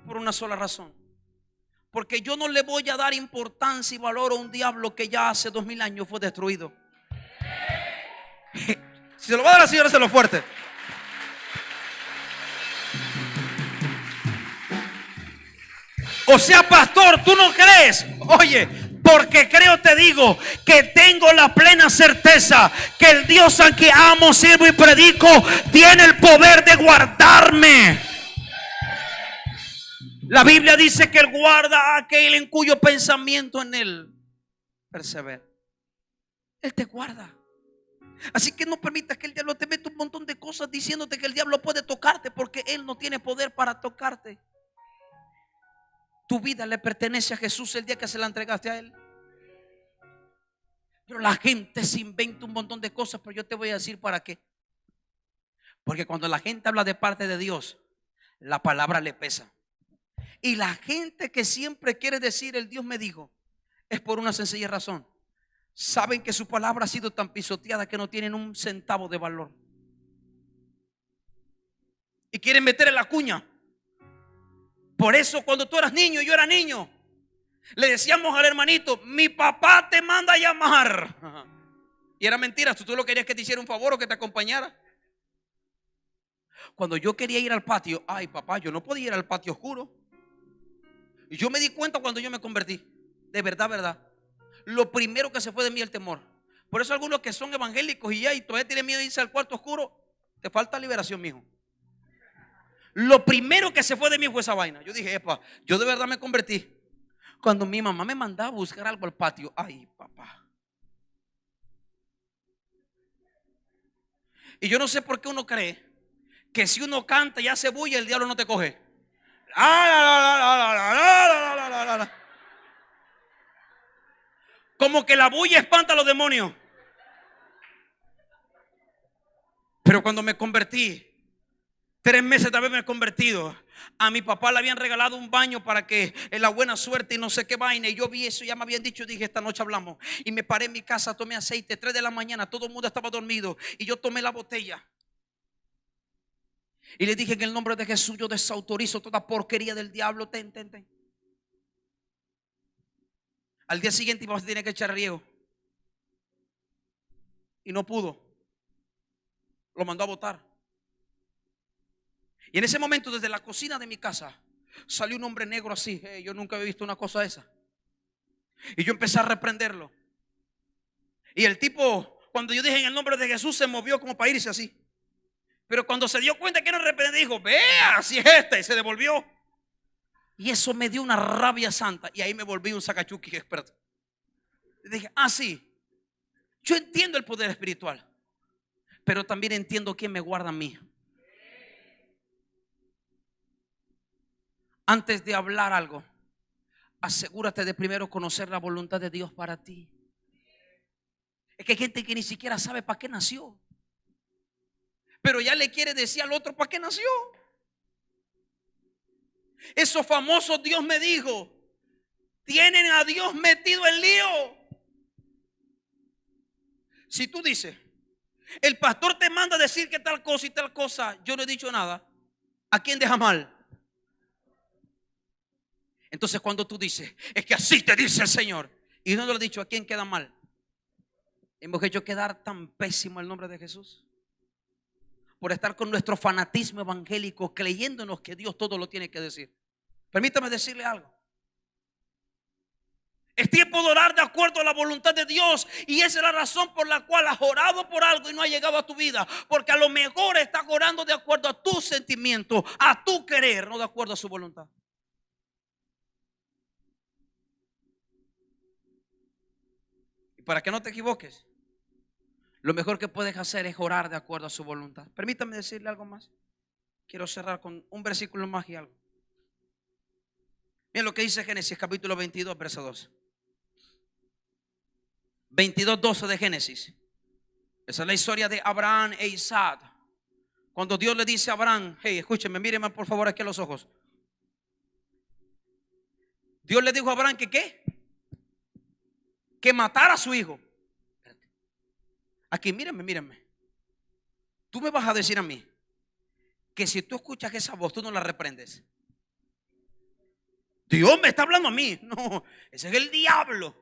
Por una sola razón: porque yo no le voy a dar importancia y valor a un diablo que ya hace 2000 años fue destruido. Si se lo va a dar a la señora, se lo fuerte. O sea, pastor, ¿tú no crees? Oye, porque creo, te digo, que tengo la plena certeza que el Dios al que amo, sirvo y predico tiene el poder de guardarme. La Biblia dice que Él guarda a aquel en cuyo pensamiento en Él persevera. Él te guarda. Así que no permitas que el diablo te meta un montón de cosas diciéndote que el diablo puede tocarte, porque Él no tiene poder para tocarte. Tu vida le pertenece a Jesús el día que se la entregaste a Él. Pero la gente se inventa un montón de cosas, pero yo te voy a decir para qué. Porque cuando la gente habla de parte de Dios, la palabra le pesa. Y la gente que siempre quiere decir el Dios me dijo, es por una sencilla razón: saben que su palabra ha sido tan pisoteada que no tienen un centavo de valor. Y quieren meter en la cuña. Por eso cuando tú eras niño y yo era niño, le decíamos al hermanito: mi papá te manda a llamar. Y era mentira. Tú lo querías que te hiciera un favor o que te acompañara. Cuando yo quería ir al patio, ay papá, yo no podía ir al patio oscuro. Y yo me di cuenta cuando yo me convertí. De verdad. Lo primero que se fue de mí el temor. Por eso algunos que son evangélicos y todavía tienen miedo de irse al cuarto oscuro, te falta liberación, mijo. Lo primero que se fue de mí fue esa vaina. Yo dije, epa, yo de verdad me convertí cuando mi mamá me mandaba a buscar algo al patio. Ay, papá. Y yo no sé por qué uno cree que si uno canta y hace bulla, el diablo no te coge. Como que la bulla espanta a los demonios. Pero cuando me convertí, 3 meses de haberme convertido, a mi papá le habían regalado un baño para que en la buena suerte y no sé qué vaina. Y yo vi eso, ya me habían dicho, dije, esta noche hablamos. Y me paré en mi casa, tomé aceite, 3 de la mañana, todo el mundo estaba dormido. Y yo tomé la botella. Y le dije: en el nombre de Jesús yo desautorizo toda porquería del diablo. Ten. Al día siguiente papá se tiene que echar riego. Y no pudo. Lo mandó a botar. Y en ese momento, desde la cocina de mi casa, salió un hombre negro así. Yo nunca había visto una cosa de esa. Y yo empecé a reprenderlo. Y el tipo, cuando yo dije en el nombre de Jesús, se movió como para irse así. Pero cuando se dio cuenta que era reprendido, dijo: vea, si es esta, y se devolvió. Y eso me dio una rabia santa. Y ahí me volví un sacachuki experto. Y dije: sí, yo entiendo el poder espiritual, pero también entiendo quién me guarda a mí. Antes de hablar algo, asegúrate de primero conocer la voluntad de Dios para ti. Es que hay gente que ni siquiera sabe para qué nació, pero ya le quiere decir al otro para qué nació. Esos famosos Dios me dijo, tienen a Dios metido en lío. Si tú dices, el pastor te manda a decir que tal cosa y tal cosa, yo no he dicho nada, ¿a quién deja mal? Entonces cuando tú dices, es que así te dice el Señor, y no lo he dicho, ¿a quién queda mal? Hemos hecho quedar tan pésimo el nombre de Jesús por estar con nuestro fanatismo evangélico, creyéndonos que Dios todo lo tiene que decir. Permítame decirle algo. Es tiempo de orar de acuerdo a la voluntad de Dios, y esa es la razón por la cual has orado por algo y no ha llegado a tu vida, porque a lo mejor estás orando de acuerdo a tu sentimiento, a tu querer, no de acuerdo a su voluntad. Y para que no te equivoques, lo mejor que puedes hacer es orar de acuerdo a su voluntad. Permítame decirle algo más. Quiero cerrar con un versículo más y algo. Miren lo que dice Génesis capítulo 22, verso 2. 22:12 de Génesis. Esa es la historia de Abraham e Isaac. Cuando Dios le dice a Abraham, hey, escúchenme, mírenme por favor aquí a los ojos. Dios le dijo a Abraham que ¿qué? Que matara a su hijo. Aquí, mírenme. Tú me vas a decir a mí que si tú escuchas esa voz, tú no la reprendes. Dios me está hablando a mí. No, ese es el diablo.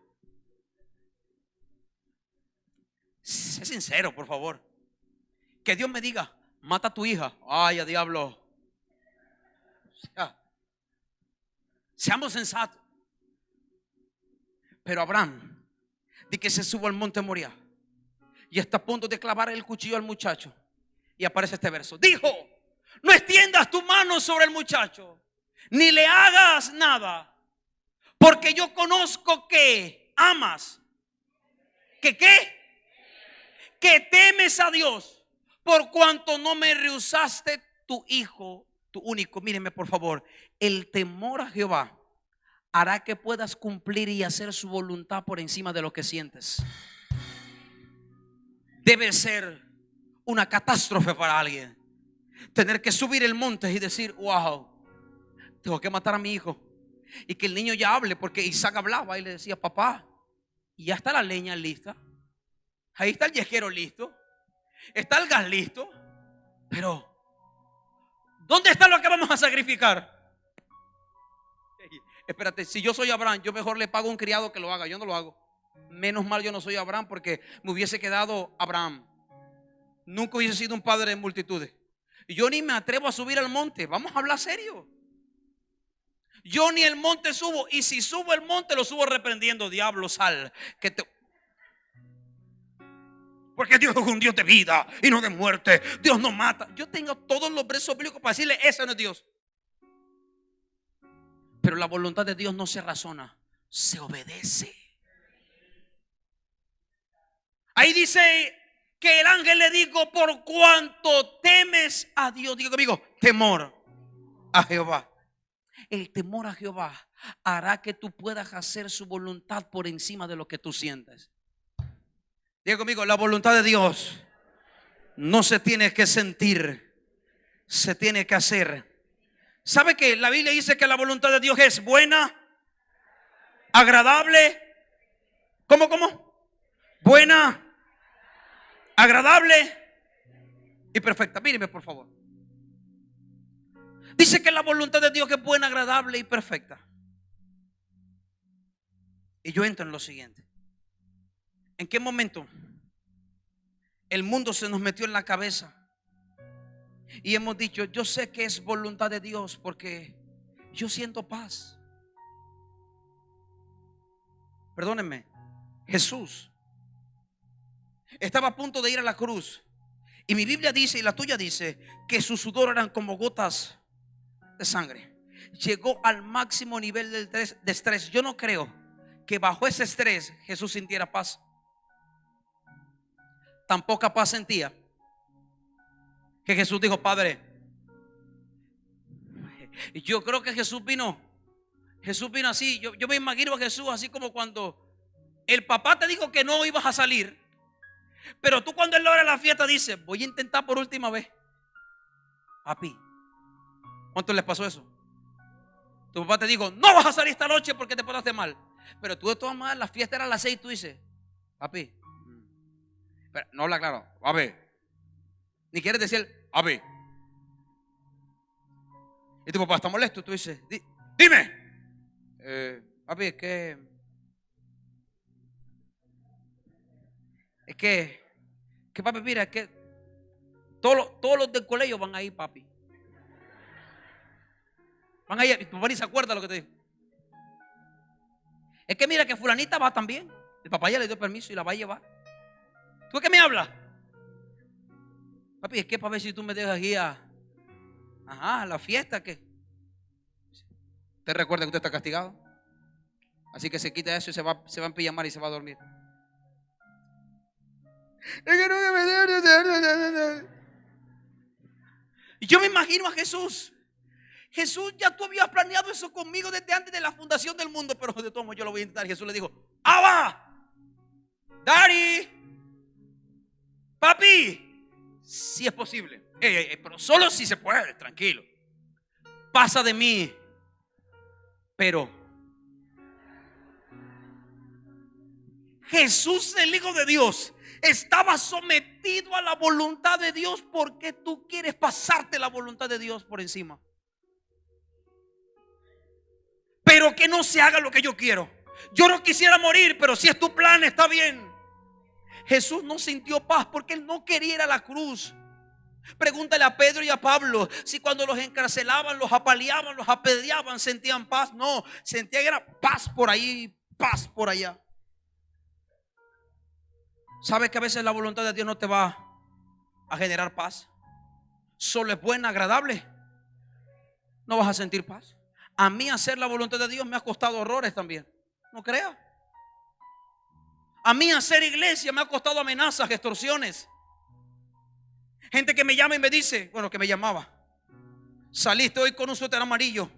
Sé sincero, por favor. Que Dios me diga, mata a tu hija. Ay, a diablo. O sea, seamos sensatos. Pero Abraham, de que se subió al monte Moriah y está a punto de clavar el cuchillo al muchacho, y aparece este verso. Dijo, no extiendas tu mano sobre el muchacho, ni le hagas nada, porque yo conozco que amas, que qué, que temes a Dios, por cuanto no me rehusaste tu hijo, tu único. Mírenme por favor, el temor a Jehová hará que puedas cumplir y hacer su voluntad por encima de lo que sientes. Debe ser una catástrofe para alguien tener que subir el monte y decir, wow, tengo que matar a mi hijo. Y que el niño ya hable, porque Isaac hablaba y le decía, papá, y ya está la leña lista, ahí está el yesquero listo, está el gas listo, pero ¿dónde está lo que vamos a sacrificar? Espérate, si yo soy Abraham, yo mejor le pago a un criado que lo haga, yo no lo hago. Menos mal yo no soy Abraham, porque me hubiese quedado Abraham. Nunca hubiese sido un padre de multitudes. Y yo ni me atrevo a subir al monte. Vamos a hablar serio. Yo ni el monte subo. Y si subo el monte, lo subo reprendiendo. Diablo, sal. Porque Dios es un Dios de vida y no de muerte. Dios no mata. Yo tengo todos los versos bíblicos para decirle, ese no es Dios. Pero la voluntad de Dios no se razona, se obedece. Ahí dice que el ángel le dijo, por cuanto temes a Dios. Digo conmigo, temor a Jehová. El temor a Jehová hará que tú puedas hacer su voluntad por encima de lo que tú sientes. Diga conmigo, la voluntad de Dios no se tiene que sentir, se tiene que hacer. ¿Sabe que la Biblia dice que la voluntad de Dios es buena, agradable? ¿Cómo? Buena, agradable y perfecta. Míreme por favor. Dice que la voluntad de Dios es buena, agradable y perfecta. Y yo entro en lo siguiente. ¿En qué momento el mundo se nos metió en la cabeza y hemos dicho, yo sé que es voluntad de Dios porque yo siento paz? Perdónenme, Jesús estaba a punto de ir a la cruz, y mi Biblia dice, y la tuya dice, que su sudor eran como gotas de sangre. Llegó al máximo nivel de estrés. Yo no creo que bajo ese estrés Jesús sintiera paz. Tan poca paz sentía que Jesús dijo, Padre, yo creo que Jesús vino Jesús vino así. Yo me imagino a Jesús así como cuando el papá te dijo que no ibas a salir, pero tú cuando él logra la fiesta dices: voy a intentar por última vez. Papi, ¿cuánto les pasó eso? Tu papá te dijo: no vas a salir esta noche porque te portaste mal. Pero tú de todas maneras, la fiesta era a las 6 y tú dices: papi, pero no habla claro, a ver. Ni quieres decir a ver. Y tu papá está molesto. Tú dices: dime. Papi, es que papi, mira, es que todos los del colegio van a ir, papi. Van a ir. Y tu papá ni se acuerda lo que te dijo. Es que mira que fulanita va también. El papá ya le dio permiso y la va a llevar. ¿Tú de qué me hablas? Papi, es que para ver si tú me dejas ir a la fiesta, que usted recuerda que usted está castigado. Así que se quita eso y se va a empillamar y se va a dormir. Y yo me imagino a Jesús. Jesús, ya tú habías planeado eso conmigo desde antes de la fundación del mundo, pero de todos modos yo lo voy a intentar. Jesús le dijo: ¡Abba! ¡Daddy! ¡Papi! Si es posible. Pero solo si se puede, tranquilo. Pasa de mí. Pero Jesús, el Hijo de Dios, estaba sometido a la voluntad de Dios. ¿Por qué tú quieres pasarte la voluntad de Dios por encima? Pero que no se haga lo que yo quiero. Yo no quisiera morir, pero si es tu plan, está bien. Jesús no sintió paz porque él no quería ir a la cruz. Pregúntale a Pedro y a Pablo si cuando los encarcelaban, los apaleaban, los apedreaban, sentían paz. No, sentían era paz por ahí, paz por allá. ¿Sabes que a veces la voluntad de Dios no te va a generar paz? Solo es buena, agradable. No vas a sentir paz. A mí hacer la voluntad de Dios me ha costado horrores también. No crea. A mí hacer iglesia me ha costado amenazas, extorsiones. Gente que me llama y me dice, bueno, que me llamaba: saliste hoy con un suéter amarillo.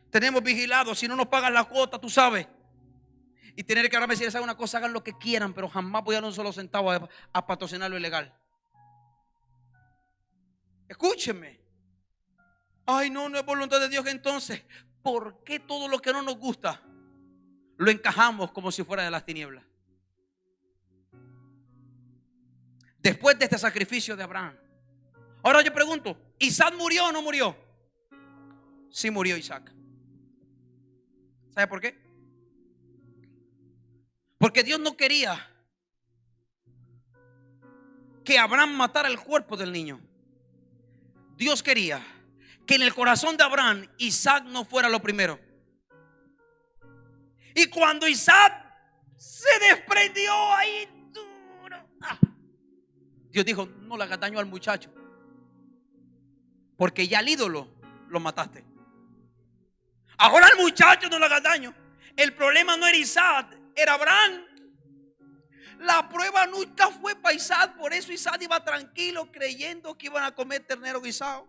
Tenemos vigilados, si no nos pagan la cuota, tú sabes. Y tener que ahora decir: ¿saben una cosa? Hagan lo que quieran, pero jamás voy a dar un solo centavo a patrocinar lo ilegal. Escúchenme. Ay, no es voluntad de Dios. Entonces, ¿por qué todo lo que no nos gusta lo encajamos como si fuera de las tinieblas? Después de este sacrificio de Abraham, ahora yo pregunto: ¿Isaac murió o no murió? Sí murió Isaac. ¿Sabe por qué? Porque Dios no quería que Abraham matara el cuerpo del niño. Dios quería que en el corazón de Abraham Isaac no fuera lo primero. Y cuando Isaac se desprendió ahí duro, Dios dijo: no le hagas daño al muchacho, porque ya al ídolo lo mataste. Ahora al muchacho no le hagas daño. El problema no era Isaac, era Abraham. La prueba nunca fue para Isaac. Por eso Isaac iba tranquilo, creyendo que iban a comer ternero guisado.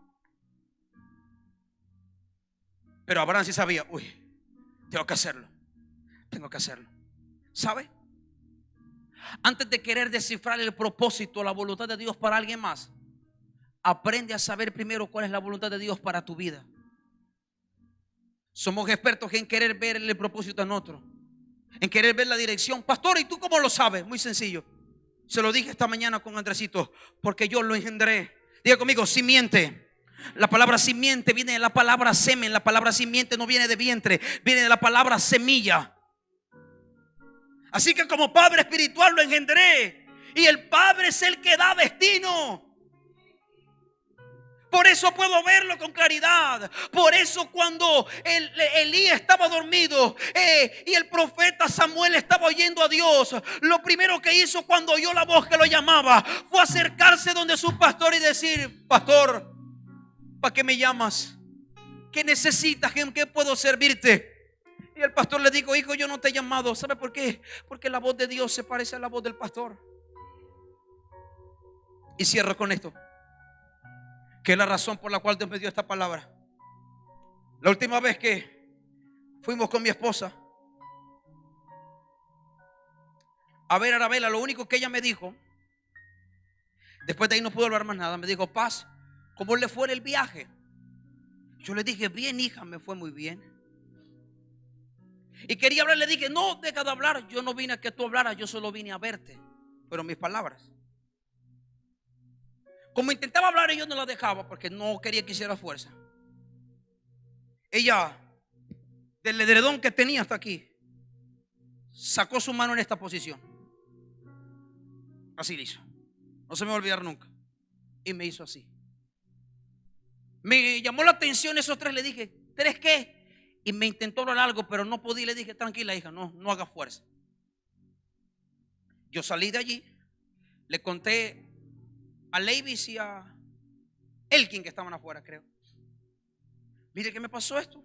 Pero Abraham sí sabía: uy, tengo que hacerlo. ¿Sabe? Antes de querer descifrar el propósito, la voluntad de Dios para alguien más, aprende a saber primero cuál es la voluntad de Dios para tu vida. Somos expertos en querer ver el propósito en otro, en querer ver la dirección. Pastor, ¿y tú cómo lo sabes? Muy sencillo. Se lo dije esta mañana con Andresito: porque yo lo engendré. Diga conmigo: simiente. La palabra simiente viene de la palabra semen. La palabra simiente no viene de vientre, viene de la palabra semilla. Así que como padre espiritual lo engendré. Y el Padre es el que da destino. Por eso puedo verlo con claridad. Por eso cuando Elías estaba dormido y el profeta Samuel estaba oyendo a Dios, lo primero que hizo cuando oyó la voz que lo llamaba fue acercarse donde su pastor y decir: pastor, ¿para qué me llamas? ¿Qué necesitas? ¿En qué puedo servirte? Y el pastor le dijo: hijo, yo no te he llamado. ¿Sabe por qué? Porque la voz de Dios se parece a la voz del pastor. Y cierro con esto, que es la razón por la cual Dios me dio esta palabra. La última vez que Fuimos con mi esposa a ver a Arabella. Lo único que ella me dijo, después de ahí no pudo hablar más nada, me dijo: Paz, ¿cómo le fue el viaje? Yo le dije: bien, hija, me fue muy bien. Y quería hablar, le dije: no, deja de hablar, yo no vine a que tú hablaras, yo solo vine a verte. Pero mis palabras, como intentaba hablar, yo no la dejaba porque no quería que hiciera fuerza. Ella, del edredón que tenía hasta aquí, sacó su mano en esta posición. Así lo hizo. No se me va a olvidar nunca. Y me hizo así. Me llamó la atención esos tres. Le dije: ¿tres qué? Y me intentó hablar algo, pero no podía. Le dije: tranquila, hija, no haga fuerza. Yo salí de allí. Le conté a Levis y a Elkin, que estaban afuera, creo. Mire que me pasó esto.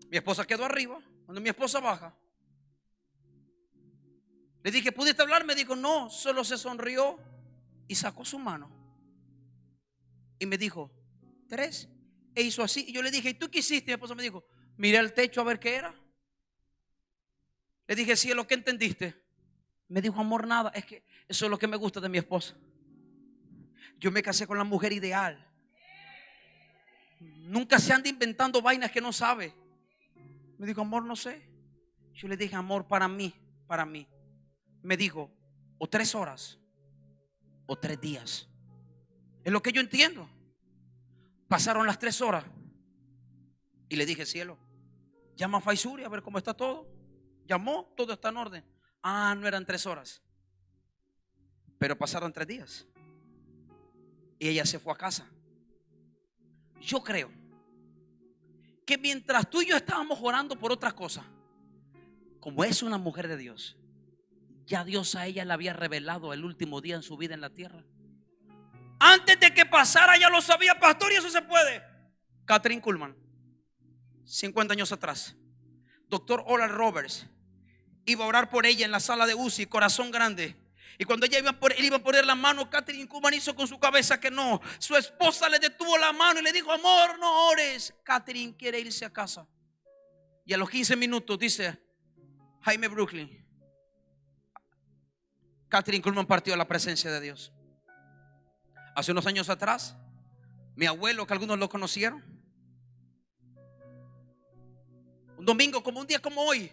Mi esposa quedó arriba. Cuando mi esposa baja, le dije: ¿pudiste hablar? Me dijo: no, solo se sonrió y sacó su mano y me dijo: tres. E hizo así. Y yo le dije: ¿y tú qué hiciste? Mi esposa me dijo: miré al techo a ver qué era. Le dije: cielo, ¿qué entendiste? Me dijo: amor, nada. Es que eso es lo que me gusta de mi esposa. Yo me casé con la mujer ideal. Nunca se anda inventando vainas que no sabe. Me dijo: amor, no sé. Yo le dije: amor, para mí. Me dijo: o 3 horas o 3 días. Es lo que yo entiendo. Pasaron las 3 horas y le dije: cielo, llama a Faisuri a ver cómo está todo. Llamó, todo está en orden. Ah, no eran 3 horas, pero pasaron 3 días y ella se fue a casa. Yo creo que mientras tú y yo estábamos orando por otras cosas, como es una mujer de Dios, ya Dios a ella le había revelado el último día en su vida en la tierra. Antes de que pasara ya lo sabía, pastor, y eso se puede. Kathryn Kuhlman, 50 años atrás, doctor Oral Roberts iba a orar por ella en la sala de UCI, corazón grande. Y cuando él iba a poner la mano, Kathryn Kuhlman hizo con su cabeza que no. Su esposa le detuvo la mano y le dijo: amor, no ores. Kathryn quiere irse a casa. Y a los 15 minutos dice Jaime Brooklyn: Kathryn Kuhlman partió a la presencia de Dios. Hace unos años atrás, mi abuelo, que algunos lo conocieron, un domingo como un día como hoy,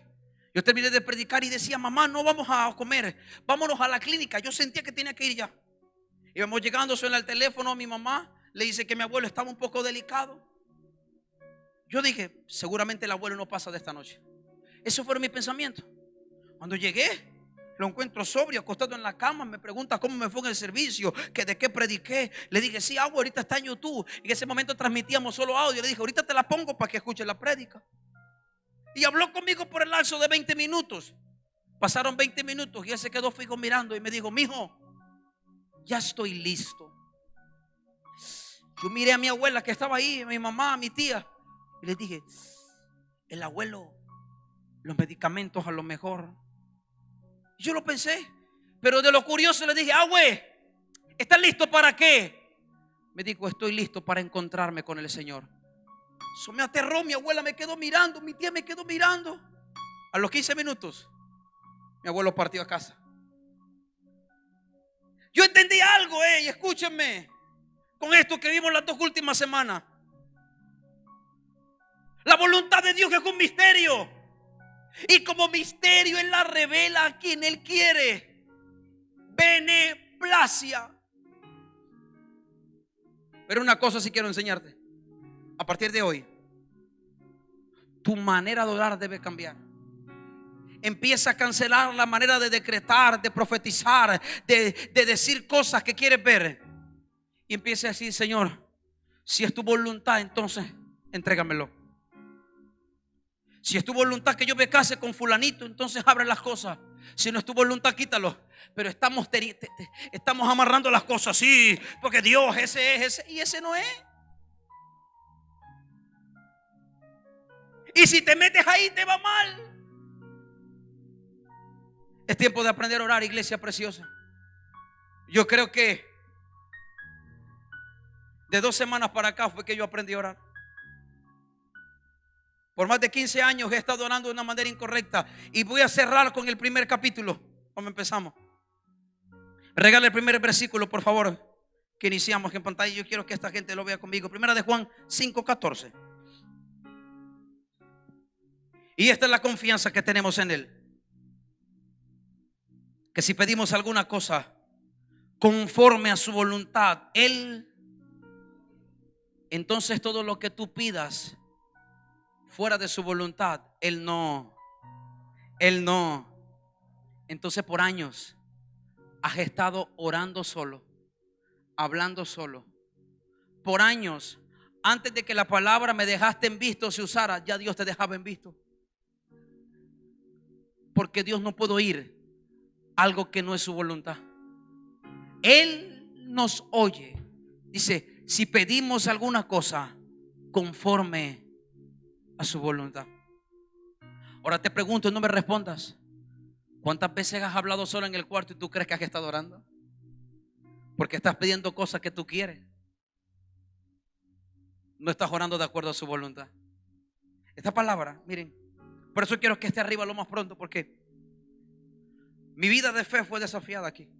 yo terminé de predicar y decía: mamá, no vamos a comer, vámonos a la clínica. Yo sentía que tenía que ir ya. Íbamos llegando, suena el teléfono a mi mamá, le dice que mi abuelo estaba un poco delicado. Yo dije: seguramente el abuelo no pasa de esta noche. Eso fue mi pensamiento. Cuando llegué, lo encuentro sobrio, acostado en la cama. Me pregunta cómo me fue en el servicio, que de qué prediqué. Le dije: sí, agua, ahorita está en YouTube. En ese momento transmitíamos solo audio. Le dije: ahorita te la pongo para que escuches la prédica. Y habló conmigo por el lapso de 20 minutos. Pasaron 20 minutos y él se quedó fijo mirando y me dijo: mijo, ya estoy listo. Yo miré a mi abuela que estaba ahí, a mi mamá, a mi tía, y les dije: el abuelo, los medicamentos a lo mejor. Yo lo pensé, pero de lo curioso le dije: güey, ¿estás listo para qué? Me dijo: estoy listo para encontrarme con el Señor. Eso me aterró. Mi abuela me quedó mirando, mi tía me quedó mirando. A los 15 minutos, mi abuelo partió a casa. Yo entendí algo, y escúchenme, con esto que vimos las 2 últimas semanas. La voluntad de Dios es un misterio. Y como misterio Él la revela a quien Él quiere. Beneplacia. Pero una cosa sí quiero enseñarte. A partir de hoy, tu manera de orar debe cambiar. Empieza a cancelar la manera de decretar, de profetizar, de decir cosas que quieres ver. Y empieza a decir: Señor, si es tu voluntad, entonces entrégamelo. Si es tu voluntad que yo me case con fulanito, entonces abre las cosas. Si no es tu voluntad, quítalo. Pero estamos amarrando las cosas, sí, porque Dios ese es, ese y ese no es. Y si te metes ahí, te va mal. Es tiempo de aprender a orar, iglesia preciosa. Yo creo que de 2 semanas para acá fue que yo aprendí a orar. Por más de 15 años he estado orando de una manera incorrecta. Y voy a cerrar con el primer capítulo. ¿Cómo empezamos? Regala el primer versículo, por favor, que iniciamos en pantalla. Yo quiero que esta gente lo vea conmigo. Primera de Juan 5:14. Y esta es la confianza que tenemos en Él. Que si pedimos alguna cosa conforme a su voluntad, Él, entonces todo lo que tú pidas fuera de su voluntad, Él no. Entonces por años has estado orando solo, hablando solo. Por años, antes de que la palabra me dejaste en visto se usara, ya Dios te dejaba en visto. Porque Dios no puede oír algo que no es su voluntad. Él nos oye. Dice, si pedimos alguna cosa conforme a su voluntad. Ahora te pregunto, no me respondas. ¿Cuántas veces has hablado solo en el cuarto y tú crees que has estado orando? Porque estás pidiendo cosas que tú quieres. No estás orando de acuerdo a su voluntad. Esta palabra, miren, por eso quiero que esté arriba lo más pronto, porque mi vida de fe fue desafiada aquí.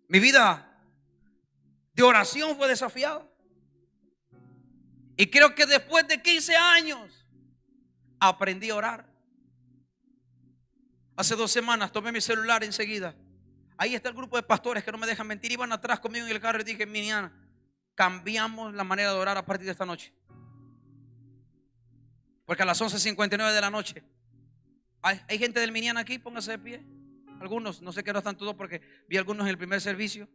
Mi vida de oración fue desafiada. Y creo que después de 15 años aprendí a orar. Hace 2 semanas tomé mi celular enseguida. Ahí está el grupo de pastores que no me dejan mentir. Iban atrás conmigo en el carro y dije, Miniana, cambiamos la manera de orar a partir de esta noche. Porque a las 11:59 de la noche hay gente del Miniana aquí, póngase de pie. Algunos, no sé qué no están todos porque vi algunos en el primer servicio.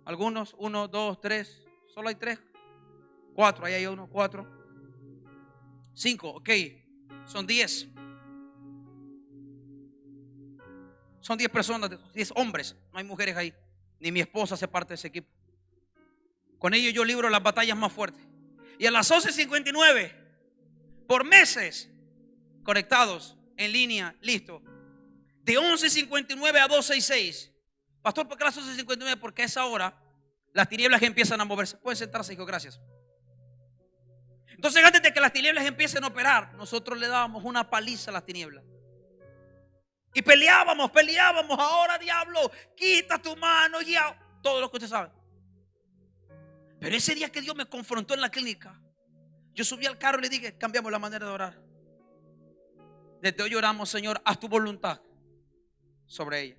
Algunos, 1, 2, 3, solo hay 3, 4, ahí hay 1, 4, 5, ok, son 10. Son 10 personas, 10 hombres, no hay mujeres ahí. Ni mi esposa hace parte de ese equipo. Con ellos yo libro las batallas más fuertes. Y a las 11:59, por meses, conectados, en línea, listo. De 11:59 a 12:06. Pastor, ¿por qué a las 11:59? Porque a esa hora las tinieblas empiezan a moverse. Pueden sentarse, hijo, gracias. Entonces antes de que las tinieblas empiecen a operar, nosotros le dábamos una paliza a las tinieblas. Y peleábamos, ahora diablo, quita tu mano, ya, todo lo que usted sabe. Pero ese día que Dios me confrontó en la clínica, yo subí al carro y le dije, cambiamos la manera de orar. Desde hoy oramos, Señor, haz tu voluntad sobre ella.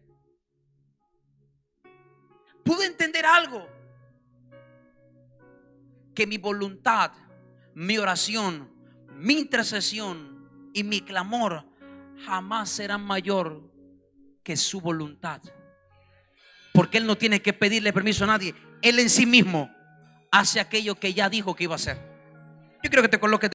Pude entender algo, que mi voluntad, mi oración, mi intercesión y mi clamor jamás serán mayor que su voluntad. Porque Él no tiene que pedirle permiso a nadie. Él en sí mismo hace aquello que ya dijo que iba a hacer. Yo quiero que te coloques.